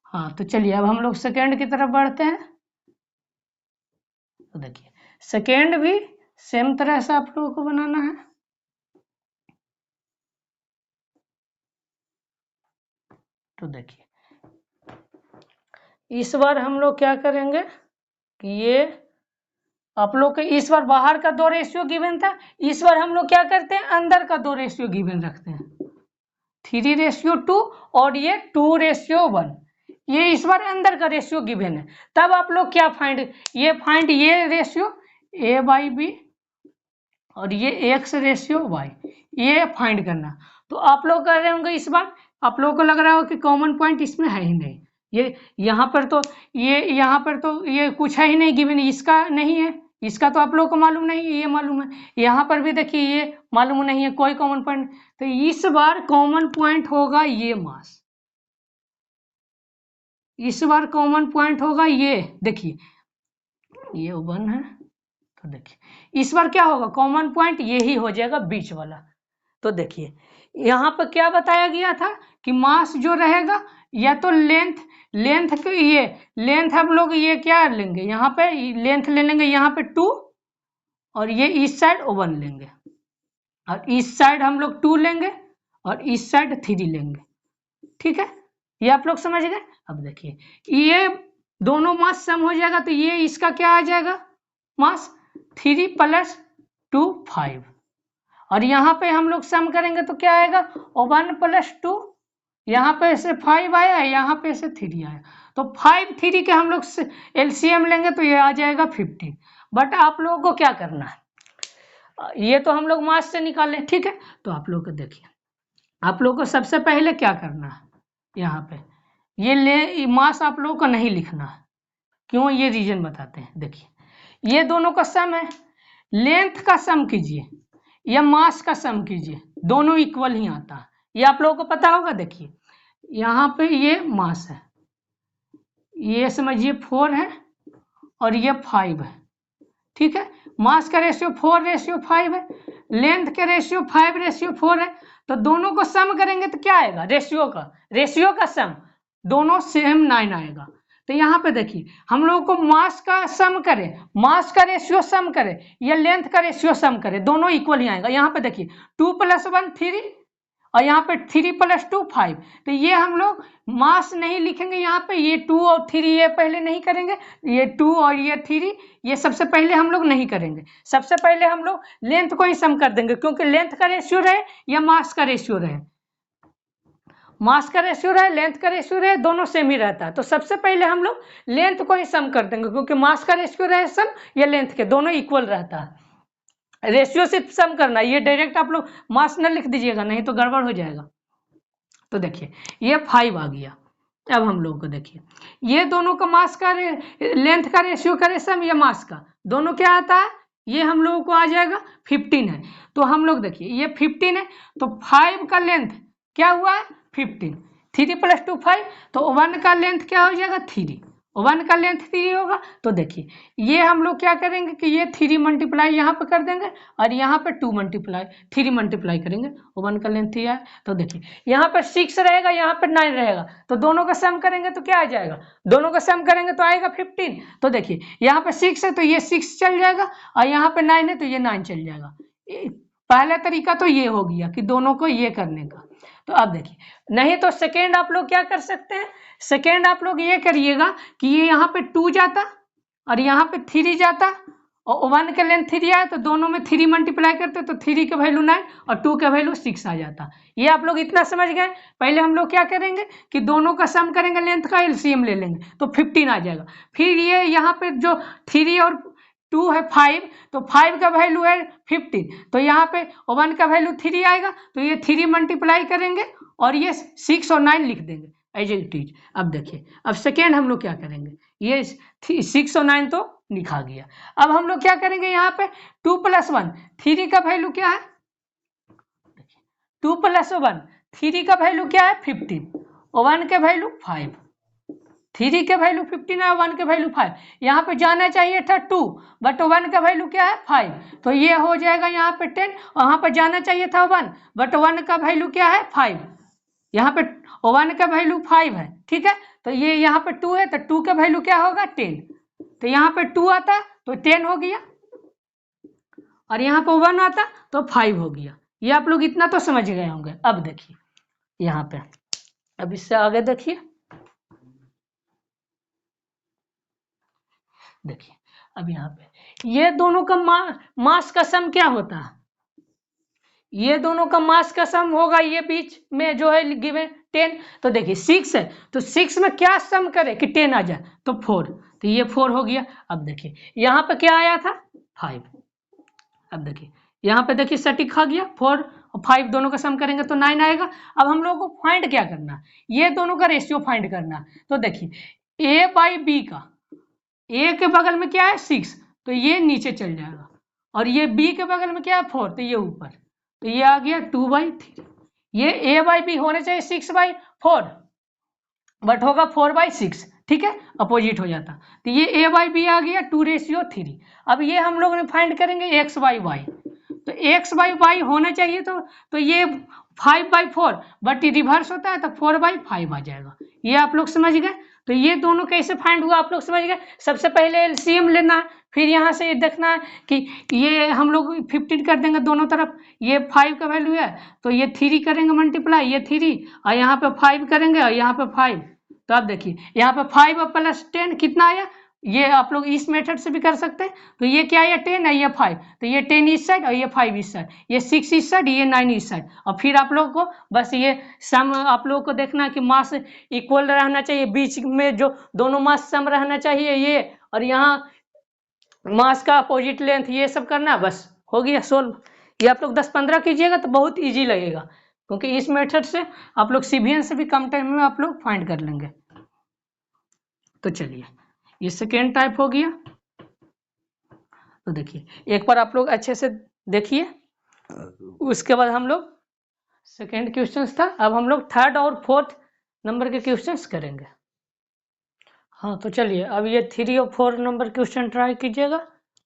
हाँ, तो चलिए अब हम लोग सेकेंड की तरफ बढ़ते हैं। तो देखिए सेकेंड भी सेम तरह से आप लोगों को बनाना है। तो देखिए इस बार हम लोग क्या करेंगे कि ये आप लोग के इस बार बाहर का 2 रेशियो गिवन था, इस बार हम लोग क्या करते हैं अंदर का 2 रेशियो गिवन रखते हैं, 3:2 और ये 2:1। ये इस बार अंदर का रेशियो गिवन है। तब आप लोग क्या फाइंड, ये रेशियो ए बाई बी और ये एक्स रेशियो वाई, ये फाइंड करना। तो आप लोग कर रहे होंगे इस बार, आप लोगों को लग रहा हो कि कॉमन पॉइंट इसमें है ही नहीं, ये यहाँ पर तो ये कुछ है ही नहीं गिवन, इसका नहीं है, इसका तो आप लोगों को मालूम नहीं है, ये मालूम है। यहाँ पर भी देखिए ये मालूम नहीं है कोई कॉमन पॉइंट, तो इस बार कॉमन पॉइंट होगा ये मास, इस बार कॉमन पॉइंट होगा ये, देखिए ये 1 है। तो देखिए इस बार क्या होगा कॉमन पॉइंट यही हो जाएगा बीच वाला। तो देखिए यहाँ पर क्या बताया गया था कि मास जो रहेगा या तो लेंथ के ये लेंथ हम लोग ये क्या लेंगे, यहाँ पे लेंथ ले लेंगे यहाँ पे 2 और ये इस साइड 1 लेंगे। और इस साइड हम लोग 2 लेंगे और इस साइड 3 लेंगे, ठीक है, ये आप लोग समझ गए। अब देखिए ये दोनों मास सम हो जाएगा तो ये इसका क्या आ जाएगा मास 3 + 2 5, और यहाँ पे हम लोग सम करेंगे तो क्या आएगा 1 + 2, यहाँ पे से 5 आया, यहाँ पे से 3 आया, तो 5 3 के हम लोग एलसीएम लेंगे तो ये आ जाएगा 15। बट आप लोगों को क्या करना है, ये तो हम लोग मास से निकाले, ठीक है, तो आप लोग को देखिए आप लोग को सबसे पहले क्या करना है, यहाँ पे ये मास आप लोगों को नहीं लिखना है, क्यों, ये रीजन बताते हैं। देखिए ये दोनों का सम है, लेंथ का सम कीजिए या मास का सम कीजिए, दोनों इक्वल ही आता है, ये आप लोगों को पता होगा। देखिए यहाँ पे ये मास है, ये समझिए 4 है और ये 5 है, ठीक है, मास का रेशियो 4:5 है, लेंथ का रेशियो 5:4 है, तो दोनों को सम करेंगे तो क्या आएगा, रेशियो का सम दोनों सेम 9 आएगा। तो यहाँ पे देखिए हम लोगों को मास का सम करें, मास का रेशियो सम करें या लेंथ का रेशियो सम करें, दोनों इक्वल ही आएगा। यहाँ पे देखिए 2 + 1 3 और यहाँ पे 3 + 2 5, तो ये हम लोग मास नहीं लिखेंगे, यहाँ पे ये 2 और 3 ये पहले नहीं करेंगे, ये 2 और ये 3 ये सबसे पहले हम लोग नहीं करेंगे, सबसे पहले हम लोग लेंथ को ही सम कर देंगे, क्योंकि लेंथ का रेशियो रहे या मास का रेशियो रहे, मास का रेशियो रहे लेंथ का रेशियो रहे दोनों सेम ही रहता है, तो सबसे पहले हम लोग लेंथ को ही सम कर देंगे, क्योंकि मास का रेशियो रहे सम या लेंथ के दोनों इक्वल रहता है, रेशियो से सम करना, ये डायरेक्ट आप लोग मास न लिख दीजिएगा नहीं तो गड़बड़ हो जाएगा। तो देखिए ये 5 आ गया। अब हम लोगों को देखिए ये दोनों का मास का लेंथ का रेशियो करे सम या मास का दोनों क्या आता है, ये हम लोगों को आ जाएगा 15 है, तो हम लोग देखिए ये 15 है तो 5 का लेंथ क्या हुआ है 15, 3 + 2 5, तो 1 का लेंथ क्या हो जाएगा 3, 1 का लेंथ 3 होगा, तो देखिए ये हम लोग क्या करेंगे कि ये 3 मल्टीप्लाई यहाँ पे कर देंगे और यहाँ पे 3 मल्टीप्लाई करेंगे, 1 का लेंथ 3 है, तो देखिए यहाँ पे 6 रहेगा, यहाँ पे 9 रहेगा, तो दोनों का सम करेंगे तो क्या आ जाएगा, दोनों का सम करेंगे तो आएगा 15, तो देखिए यहाँ पे 6 है तो ये 6 चल जाएगा और यहाँ पे 9 है तो ये 9 चल जाएगा। पहला तरीका तो ये हो गया कि दोनों को ये करने का। तो अब देखिए नहीं तो सेकेंड आप लोग क्या कर सकते हैं, सेकेंड आप लोग ये करिएगा कि ये यहाँ पे 2 जाता और यहाँ पे 3 जाता और 1 का लेंथ 3 आया तो दोनों में 3 मल्टीप्लाई करते तो 3 का वैल्यू 9 और 2 का वैल्यू 6 आ जाता। ये आप लोग इतना समझ गए। पहले हम लोग क्या करेंगे कि दोनों का सम करेंगे, लेंथ का एलसीएम ले लेंगे तो 15 आ जाएगा। फिर ये यहाँ पे जो 3 और 2 है 5, तो 5 का वैल्यू है 15, तो यहाँ पे 1 का वैल्यू 3 आएगा तो ये 3 मल्टीप्लाई करेंगे और ये 6 और 9 लिख देंगे एज इट इज। अब देखिए अब सेकेंड हम लोग क्या करेंगे, ये 6 और 9 तो लिखा गया। अब हम लोग क्या करेंगे, यहाँ पे 2 + 1 3 का वैल्यू क्या है, 2 + 1 3 का वैल्यू क्या है 15, 1 का वैल्यू 5, 3 के वैल्यू 15 है, 1 के वैल्यू 5, यहाँ पे जाना चाहिए था 2 बट 1 का वैल्यू क्या है 5, तो ये हो जाएगा यहाँ पे 10, और यहाँ पे जाना चाहिए था 1 बट 1 का वैल्यू क्या है 5, यहाँ पे 1 का वैल्यू 5 है, ठीक है, तो ये यहाँ पे 2 है तो 2 का वैल्यू क्या होगा 10, तो यहाँ पे 2 आता तो 10 हो गया और यहाँ पे 1 आता तो 5 हो गया। ये आप लोग इतना तो समझ गए होंगे। अब देखिए यहाँ पे अब इससे आगे देखिए, देखिए अब यहाँ पे ये दोनों का मास का सम क्या होता है, ये दोनों का मास का सम होगा, ये बीच में जो है गिवन 10, तो देखिए 6 है तो 6 में क्या सम करे कि 10 आ जाए तो 4, तो ये 4 हो गया। अब देखिए यहाँ पे क्या आया था 5, अब देखिए यहाँ पे देखिए सटीक खा गया, 4 और 5 दोनों का सम करेंगे तो 9 आएगा। अब हम लोगों को फाइंड क्या करना, ये दोनों का रेशियो फाइंड करना, तो देखिए A/B का ए के बगल में क्या है 6 तो ये नीचे चल जाएगा और ये बी के बगल में क्या है 4 तो ये ऊपर, तो ये आ गया 2/3, ये A/B होने चाहिए 6/4 बट होगा 4/6, ठीक है, अपोजिट हो जाता, तो ये A/B आ गया 2:3। अब ये हम लोग ने फाइंड करेंगे x/y, तो x/y होना चाहिए तो ये 5/4 बट रिवर्स होता है तो 4/5 आ जाएगा। ये आप लोग समझ गए। तो ये दोनों कैसे फाइंड हुआ आप लोग समझ गए। सबसे पहले एलसीएम लेना है, फिर यहाँ से ये देखना है कि ये हम लोग 15 कर देंगे दोनों तरफ, ये 5 का वैल्यू है तो ये 3 करेंगे मल्टीप्लाई, ये 3 और यहाँ पे 5 करेंगे और यहाँ पे 5। तो आप देखिए यहाँ पे 5 और प्लस 10 कितना आया, ये आप लोग इस मेथड से भी कर सकते हैं। तो ये क्या है 10 है, ये 5, तो ये 10 इस साइड और ये 5 इस साइड, ये 6 इस साइड, ये 9 इस साइड। और फिर आप लोग को बस ये सम आप लोग को देखना कि मास इक्वल रहना चाहिए, बीच में जो दोनों मास सम रहना चाहिए ये, और यहाँ मास का अपोजिट लेंथ, ये सब करना, बस हो गया सोल्व। ये आप लोग 10-15 कीजिएगा तो बहुत ईजी लगेगा, क्योंकि इस मेथड से आप लोग सीवीएन से भी कम टाइम में आप लोग फाइंड कर लेंगे। तो चलिए ये सेकेंड टाइप हो गया। तो देखिए एक बार आप लोग अच्छे से देखिए, उसके बाद हम लोग सेकेंड क्वेश्चंस था, अब हम लोग थर्ड और फोर्थ नंबर के क्वेश्चंस करेंगे। हाँ तो चलिए अब ये 3 और 4 नंबर क्वेश्चन ट्राई कीजिएगा।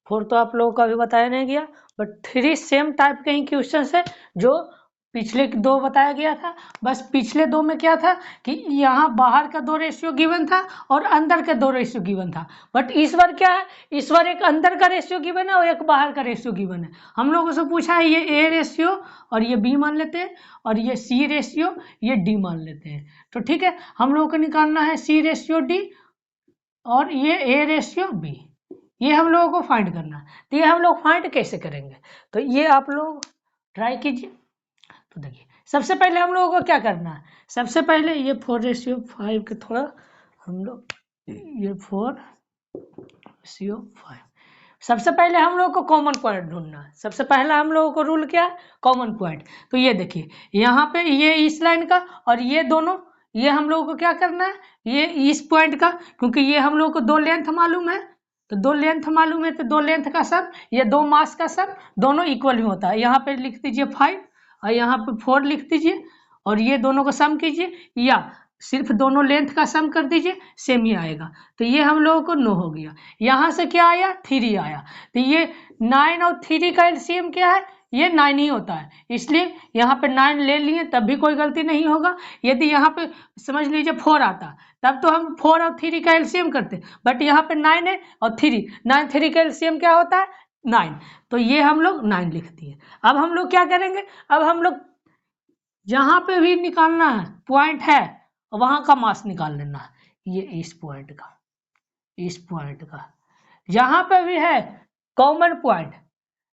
4 तो आप लोगों को अभी बताया नहीं गया, बट 3 सेम टाइप के ही क्वेश्चन है जो पिछले 2 बताया गया था। बस पिछले 2 में क्या था कि यहाँ बाहर का 2 रेशियो गिवन था और अंदर का 2 रेशियो गिवन था, बट इस बार क्या है, इस बार एक अंदर का रेशियो गिवन है और एक बाहर का रेशियो गिवन है। हम लोगों से पूछा है ये ए रेशियो और ये बी मान लेते हैं, और ये सी रेशियो ये डी मान लेते हैं। तो ठीक है, हम लोगों को निकालना है सी रेशियो डी और ये ए रेशियो बी, ये हम लोगों को फाइंड करना है। तो ये हम लोग फाइंड कैसे करेंगे, तो ये आप लोग ट्राई कीजिए। तो देखिए सबसे पहले हम लोगों को क्या करना है, सबसे पहले ये 4:5 के थोड़ा हम लोग ये 4:5, सबसे पहले हम लोग को कॉमन पॉइंट ढूंढना है। सबसे पहला हम लोगों को रूल क्या है, कॉमन पॉइंट। तो ये देखिए यहाँ पे ये इस लाइन का और ये दोनों, ये हम लोगों को क्या करना है, ये इस पॉइंट का, क्योंकि ये हम लोगों को 2 लेंथ मालूम है, तो 2 लेंथ मालूम है, तो 2 लेंथ का सम, ये 2 मास का सम दोनों इक्वल ही होता है। यहाँ पे लिख दीजिए 5 और यहाँ पे 4 लिख दीजिए, और ये दोनों को सम कीजिए, या सिर्फ दोनों लेंथ का सम कर दीजिए, सेम ही आएगा। तो ये हम लोगों को 9 हो गया। यहाँ से क्या आया, 3 आया। तो ये 9 और 3 का एलसीएम क्या है, ये 9 ही होता है, इसलिए यहाँ पे 9 ले लिए, तब भी कोई गलती नहीं होगा। यदि यहाँ पे समझ लीजिए 4 आता तब तो हम 4 और 3 का एलसीएम करते, बट यहाँ पे 9 है और 3, 9 3 का एलसीएम क्या होता है 9, तो ये हम लोग 9 लिख दिए। अब हम लोग क्या करेंगे, अब हम लोग जहाँ पे भी निकालना है पॉइंट है वहां का मास निकाल लेना है। ये इस पॉइंट का, इस पॉइंट का, जहां पे भी है कॉमन पॉइंट,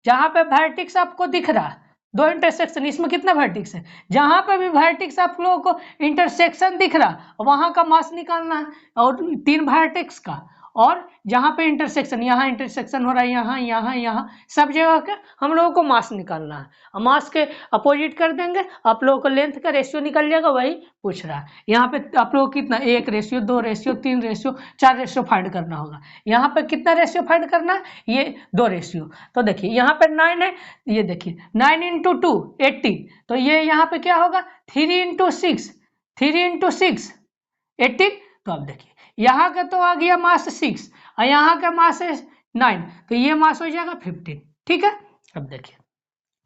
जहां पे वर्टेक्स आपको दिख रहा है, 2 इंटरसेक्शन, इसमें कितना वर्टेक्स है, जहां पे भी वर्टेक्स आप लोगों को इंटरसेक्शन दिख रहा वहां का मास निकालना है, और 3 वर्टेक्स का, और जहां पे इंटरसेक्शन, यहाँ इंटरसेक्शन हो रहा है, यहाँ यहाँ यहाँ सब जगह का हम लोगों को मास निकालना है। और मास के अपोजिट कर देंगे, आप लोगों को लेंथ का रेशियो निकल जाएगा, वही पूछ रहा है। यहाँ पे आप लोगों को कितना 1 ratio 2 ratio 3 ratio 4 ratio find करना होगा। यहाँ पे कितना रेशियो फाइंड करना है, ये 2 रेशियो। तो देखिए यहाँ पे 9 है, ये देखिए 9 × 2 18, तो ये यहाँ पे क्या होगा 3 × 6, 3 × 6 18। तो अब देखिए यहाँ का तो आ गया मास 6 और यहाँ का मास है 9, तो ये मास हो जाएगा 15। ठीक है, अब देखिए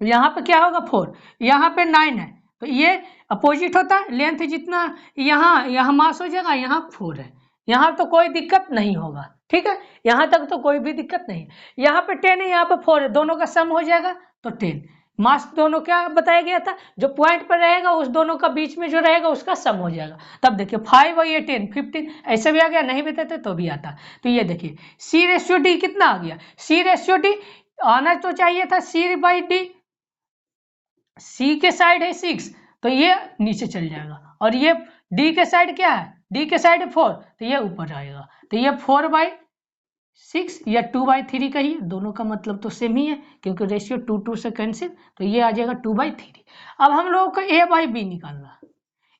यहाँ पे क्या होगा 4, यहाँ पे 9 है, तो ये अपोजिट होता है, लेंथ जितना यहाँ मास हो जाएगा, यहाँ 4 है, यहाँ तो कोई दिक्कत नहीं होगा। ठीक है, यहाँ तक तो कोई भी दिक्कत नहीं। यहाँ पे 10 है, यहाँ पे 4 है, दोनों का सम हो जाएगा तो 10। मास दोनों क्या बताया गया था, जो पॉइंट पर रहेगा उस दोनों का बीच में जो रहेगा उसका सम हो जाएगा। तब देखिए 5 और ये 10 15, ऐसे भी आ गया, नहीं बताते तो भी आता। तो ये देखिए C/D कितना आ गया, C/D आना तो चाहिए था C/D, C के साइड है 6, तो ये नीचे चल जाएगा, और ये D के साइड क्या है, D के साइड 4, तो ये ऊपर आएगा। तो ये 4/6 या 2/3 का ही, दोनों का मतलब तो सेम ही है, क्योंकि रेशियो 2 से कैंसिल, तो ये आ जाएगा 2/3। अब हम लोगों को A/B निकालना,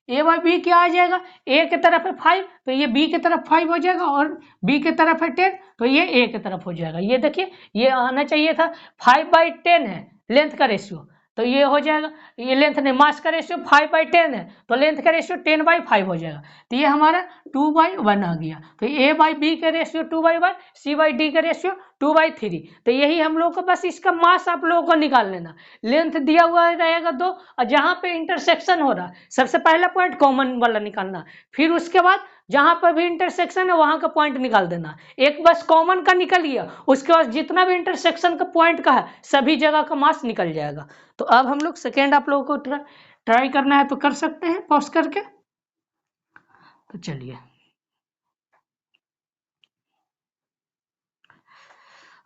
A/B क्या आ जाएगा, A की तरफ है 5, तो ये B की तरफ 5 हो जाएगा, और B की तरफ है 10, तो ये A की तरफ हो जाएगा। ये देखिए ये आना चाहिए था 5/10 है लेंथ का रेशियो, तो ये हो जाएगा, ये लेंथ नहीं मास का रेशियो 5/10 है, तो लेंथ का रेशियो 10/5 हो जाएगा। तो ये हमारा 2/1 आ गया। तो A/B का रेशियो 2/1, C/D का रेशियो 2/3। तो यही हम लोग को बस इसका मास आप लोगों को निकाल लेना। लेंथ दिया हुआ रहेगा 2, और जहाँ पे इंटरसेक्शन हो रहा सबसे पहला पॉइंट कॉमन वाला निकालना, फिर उसके बाद जहां पर भी इंटरसेक्शन है वहां का पॉइंट निकाल देना। एक बस कॉमन का निकल गया, उसके बाद जितना भी इंटरसेक्शन का पॉइंट का है सभी जगह का मास निकल जाएगा। तो अब हम लोग सेकेंड आप लोगों को ट्राई करना है तो कर सकते हैं पॉज करके। तो चलिए,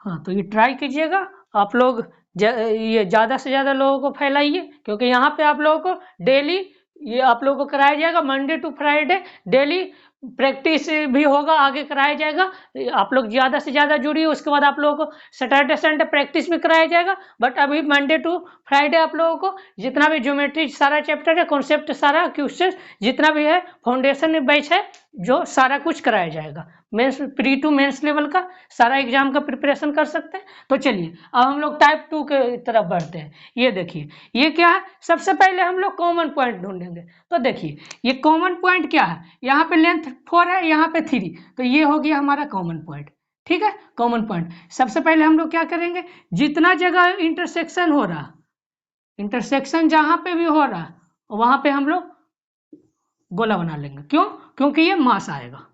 हाँ तो ये ट्राई कीजिएगा आप लोग। ये ज़्यादा से ज़्यादा लोगों को फैलाइए, क्योंकि यहाँ पे आप लोगों को डेली ये आप लोगों को कराया जाएगा, Monday to Friday daily practice भी होगा, आगे कराया जाएगा। आप लोग ज़्यादा से ज़्यादा जुड़िए, उसके बाद आप लोगों को सैटरडे संडे प्रैक्टिस भी कराया जाएगा। बट अभी मंडे टू फ्राइडे आप लोगों को जितना भी ज्योमेट्री सारा चैप्टर है, कॉन्सेप्ट सारा, क्वेश्चन जितना भी है, फाउंडेशन बैच है, जो सारा कुछ कराया जाएगा। Mains pre to mains level का सारा एग्जाम का प्रिपरेशन कर सकते हैं। तो चलिए अब हम लोग टाइप 2 के तरफ बढ़ते हैं। ये देखिए ये क्या है, सबसे पहले हम लोग कॉमन पॉइंट ढूंढेंगे। तो देखिए ये कॉमन पॉइंट क्या है, यहाँ पे लेंथ 4 है, यहाँ पे 3, तो ये हो गया हमारा कॉमन पॉइंट। ठीक है, कॉमन पॉइंट सबसे पहले हम लोग क्या करेंगे, जितना जगह इंटरसेक्शन हो रहा, इंटरसेक्शन जहां पे भी हो रहा वहां पे हम लोग गोला बना लेंगे। क्यों? क्योंकि ये मास आएगा,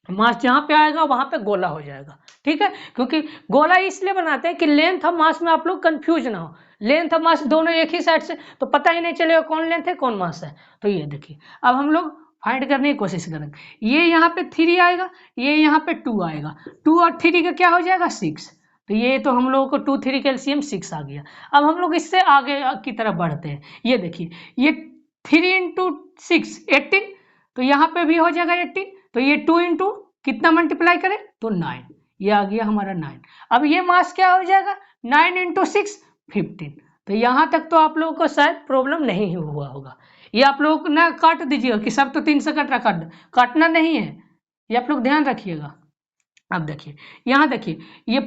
मास जहां पे आएगा वहां पे गोला हो जाएगा। ठीक है, क्योंकि गोला इसलिए बनाते हैं कि लेंथ और मास में आप लोग कंफ्यूज ना हो। लेंथ और मास दोनों एक ही साइड से, तो पता ही नहीं चलेगा कौन लेंथ है कौन मास है। तो ये देखिए अब हम लोग फाइंड करने की कोशिश करेंगे। ये यहाँ पे 3 आएगा, ये यहाँ पे 2 आएगा, 2 और 3 का क्या हो जाएगा 6। तो ये तो हम लोगों को 2 3 का एलसीएम 6 आ गया। अब हम लोग इससे आगे की तरफ बढ़ते हैं। ये देखिए ये 3 इंटू 6 18, तो यहाँ पे भी हो जाएगा 18। तो ये 2 इंटू कितना मल्टीप्लाई करें तो 9, ये आ गया हमारा 9। अब ये मास क्या हो जाएगा 9 इंटू 6 15। तो यहाँ तक तो आप लोगों को शायद प्रॉब्लम नहीं हुआ होगा। ये आप लोग ना काट दीजिएगा कि सब तो 3 से कट रहा, काटना नहीं है, ये आप लोग ध्यान रखिएगा। अब देखिए यहाँ देखिए ये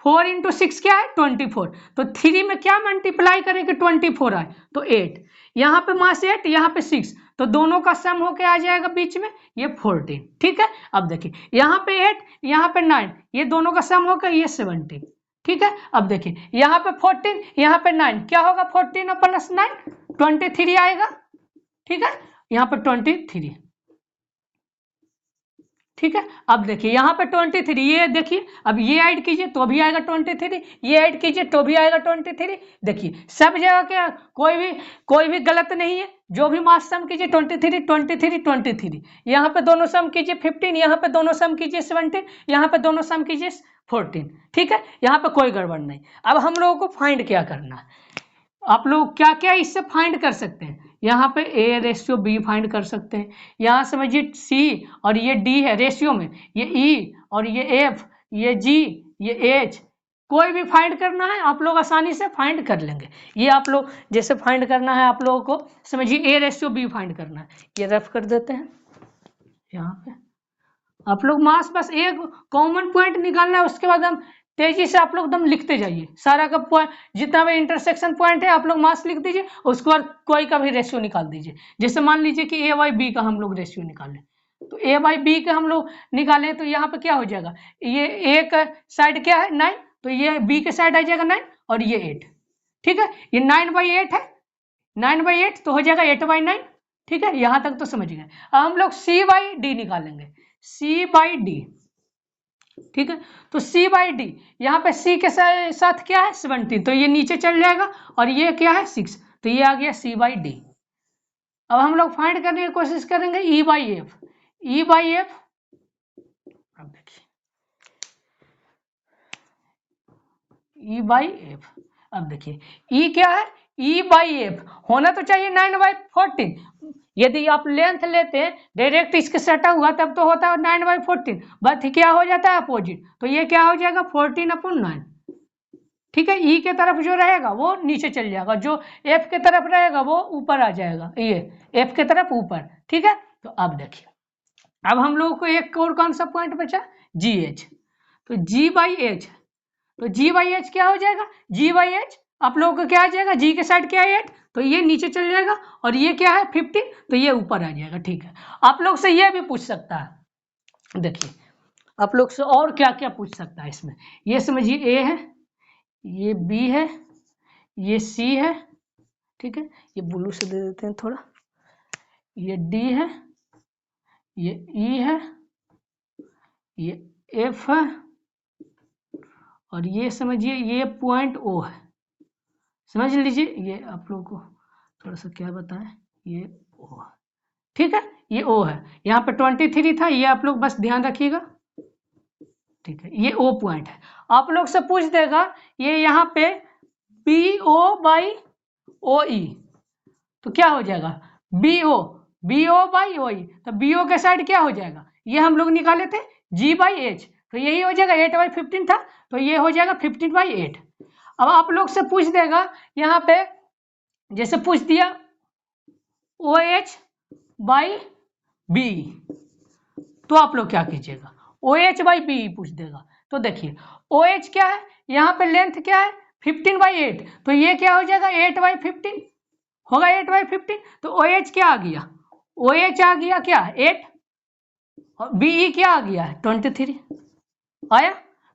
4 इंटू 6 क्या है 24, तो 3 में क्या मल्टीप्लाई करें कि 24 आए तो 8। यहाँ पे मास 8, यहाँ पे 6, तो दोनों का सम होके आ जाएगा बीच में ये 14। ठीक है, अब देखिए यहाँ पे 8 यहाँ पे 9, ये दोनों का सम होकर ये 17। ठीक है, अब देखिए यहाँ पे 14 यहाँ पे 9, क्या होगा 14 और प्लस 9 23 आएगा। ठीक है, यहाँ पे 23। ठीक है, अब देखिए यहाँ पे 23, ये देखिए अब ये ऐड कीजिए तो भी आएगा 23, ये ऐड कीजिए तो भी आएगा 23। देखिए सब जगह क्या कोई भी गलत नहीं है, जो भी मास सम कीजिए 23 23 23, यहाँ पे दोनों सम कीजिए 15, यहाँ पे दोनों सम कीजिए 17, यहाँ पे दोनों सम कीजिए 14। ठीक है, यहाँ पे कोई गड़बड़ नहीं। अब हम लोगों को फाइंड क्या करना है, आप लोग क्या क्या इससे फाइंड कर सकते हैं। यहाँ पे ए रेशियो बी फाइंड कर सकते हैं, यहाँ समझिए सी और ये डी है रेशियो में, ये ई और ये एफ, ये जी, ये एच, कोई भी फाइंड करना है आप लोग आसानी से फाइंड कर लेंगे। ये आप लोग जैसे फाइंड करना है आप लोगों को, समझिए ए रेशियो बी फाइंड करना है, ये रफ कर देते हैं। यहाँ पे आप लोग मास बस एक कॉमन पॉइंट निकालना है, उसके बाद हम तेजी से आप लोग एकदम लिखते जाइए सारा का पॉइंट, जितना भी इंटरसेक्शन पॉइंट है आप लोग मास लिख दीजिए, उसके बाद कोई का भी रेशियो निकाल दीजिए। जैसे मान लीजिए कि ए बाई बी का हम लोग रेशियो निकालें, तो ए बाई बी का हम लोग निकालें तो यहाँ पे क्या हो जाएगा, ये ए का साइड क्या है 9, तो ये बी के साइड आ जाएगा 9 और ये 8। ठीक है, ये 9/8 है, 9/8 तो हो जाएगा 8/9। ठीक है, यहाँ तक तो समझ गए। अब हम लोग सी बाई डी निकालेंगे, सी बाई डी। ठीक है, तो सी बाई डी, यहाँ पे सी के साथ क्या है 17, तो ये नीचे चल जाएगा, और ये क्या है 6, तो ये आ गया सी बाई डी। अब हम लोग फाइंड करने की कोशिश करेंगे E by F, E by F. अब देखिए ई बाई एफ, अब देखिए ई क्या है, ई बाई एफ होना तो चाहिए 9/14। यदि आप लेंथ लेते हैं डायरेक्ट इसके सटा हुआ तब तो होता है 9/14, बट क्या हो जाता है अपोजिट, तो ये क्या हो जाएगा 14/9। ठीक है, ई के तरफ जो रहेगा वो नीचे चल जाएगा, जो एफ के तरफ रहेगा वो ऊपर आ जाएगा, ये एफ के तरफ ऊपर। ठीक है, तो अब देखिए अब हम लोगों को एक और कौन सा पॉइंट बचा जी एच, तो जी बाई एच, तो जी बाई एच क्या हो जाएगा, जी बाई एच आप लोगों को क्या आ जाएगा, जी के साइड क्या है 8, तो ये नीचे चल जाएगा, और ये क्या है 15, तो ये ऊपर आ जाएगा। ठीक है, आप लोग से ये भी पूछ सकता है, देखिए आप लोग से और क्या क्या पूछ सकता है इसमें, ये समझिए ए है, ये बी है, ये सी है, ठीक है, ये ब्लू से दे देते हैं थोड़ा, ये डी है, ये ई है, ये एफ है, और ये समझिए ये पॉइंट ओ है, समझ लीजिए। ये आप लोगों को थोड़ा सा क्या बताएं, ये ओ है, ठीक है, ये ओ है। यहाँ पे 23 था, ये आप लोग बस ध्यान रखिएगा, ठीक है, ये ओ पॉइंट है। आप लोग से पूछ देगा ये यहाँ पे बी ओ बाई ओ ई, तो क्या हो जाएगा, बी ओ बाई ओ ई, तो बी ओ के साइड क्या हो जाएगा, ये हम लोग निकाले थे जी बाई एच, तो यही हो जाएगा 8/15 था, तो ये हो जाएगा 15/8। अब आप लोग से पूछ देगा यहाँ पे, जैसे पूछ दिया ओ एच बाई बी, तो आप लोग क्या कीजिएगा, ओ एच बाई बी पूछ देगा, तो देखिए ओ एच क्या है, यहाँ पे लेंथ क्या है 15/8, तो ये क्या हो जाएगा 8/15 होगा, 8/15, तो ओ एच क्या आ गया, ओ एच आ गया क्या 8, और बीई क्या आ गया 23 आया।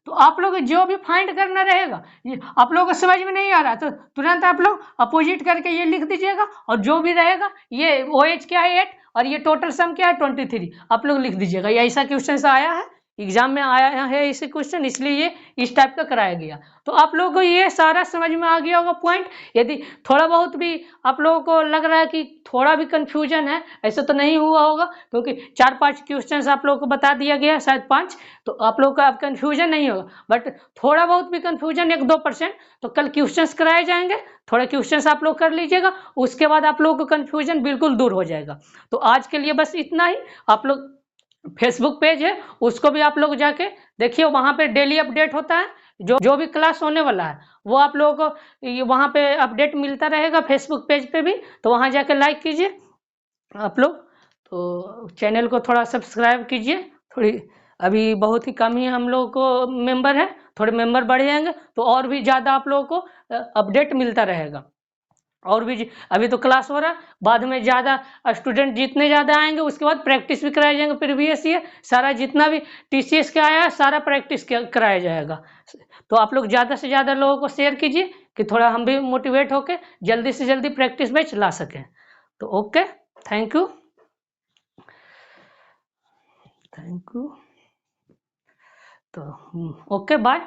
तो आप लोग जो भी फाइंड करना रहेगा, ये आप लोगों को समझ में नहीं आ रहा तो तुरंत आप लोग अपोजिट करके ये लिख दीजिएगा, और जो भी रहेगा ये ओ एच क्या है 8 और ये टोटल सम क्या है 23, आप लोग लिख दीजिएगा। ये ऐसा क्वेश्चन आया है एग्जाम में, आया है इसे क्वेश्चन, इसलिए ये इस टाइप का कराया गया। तो आप लोगों को ये सारा समझ में आ गया होगा पॉइंट। यदि थोड़ा बहुत भी आप लोगों को लग रहा है कि थोड़ा भी कंफ्यूजन है, ऐसा तो नहीं हुआ होगा, क्योंकि 4-5 क्वेश्चन आप लोगों को बता दिया गया, शायद 5, तो आप लोगों का अब कंफ्यूजन नहीं होगा। बट थोड़ा बहुत भी कंफ्यूजन 1-2%, तो कल क्वेश्चंस कराए जाएंगे, थोड़े क्वेश्चंस आप लोग कर लीजिएगा, उसके बाद आप लोगों को कंफ्यूजन बिल्कुल दूर हो जाएगा। तो आज के लिए बस इतना ही। आप लोग फेसबुक पेज है उसको भी आप लोग जाके देखिए, वहां पे डेली अपडेट होता है, जो भी क्लास होने वाला है वो आप लोगों को वहां पे अपडेट मिलता रहेगा फेसबुक पेज पे भी, तो वहां जाके लाइक कीजिए आप लोग, तो चैनल को थोड़ा सब्सक्राइब कीजिए। थोड़ी अभी बहुत ही कम ही हम लोग को मेंबर है, थोड़े मेंबर बढ़ जाएंगे तो और भी ज़्यादा आप लोगों को अपडेट मिलता रहेगा। और भी अभी तो क्लास हो रहा है, बाद में ज़्यादा स्टूडेंट जितने ज़्यादा आएंगे उसके बाद प्रैक्टिस भी कराए जाएंगे, प्रीवियस ईयर सारा जितना भी टीसीएस का आया है सारा प्रैक्टिस कराया जाएगा। तो आप लोग ज़्यादा से ज़्यादा लोगों को शेयर कीजिए कि थोड़ा हम भी मोटिवेट होकर जल्दी से जल्दी प्रैक्टिस बैच ला सकें। तो okay, thank you, thank you, तो ओके बाय।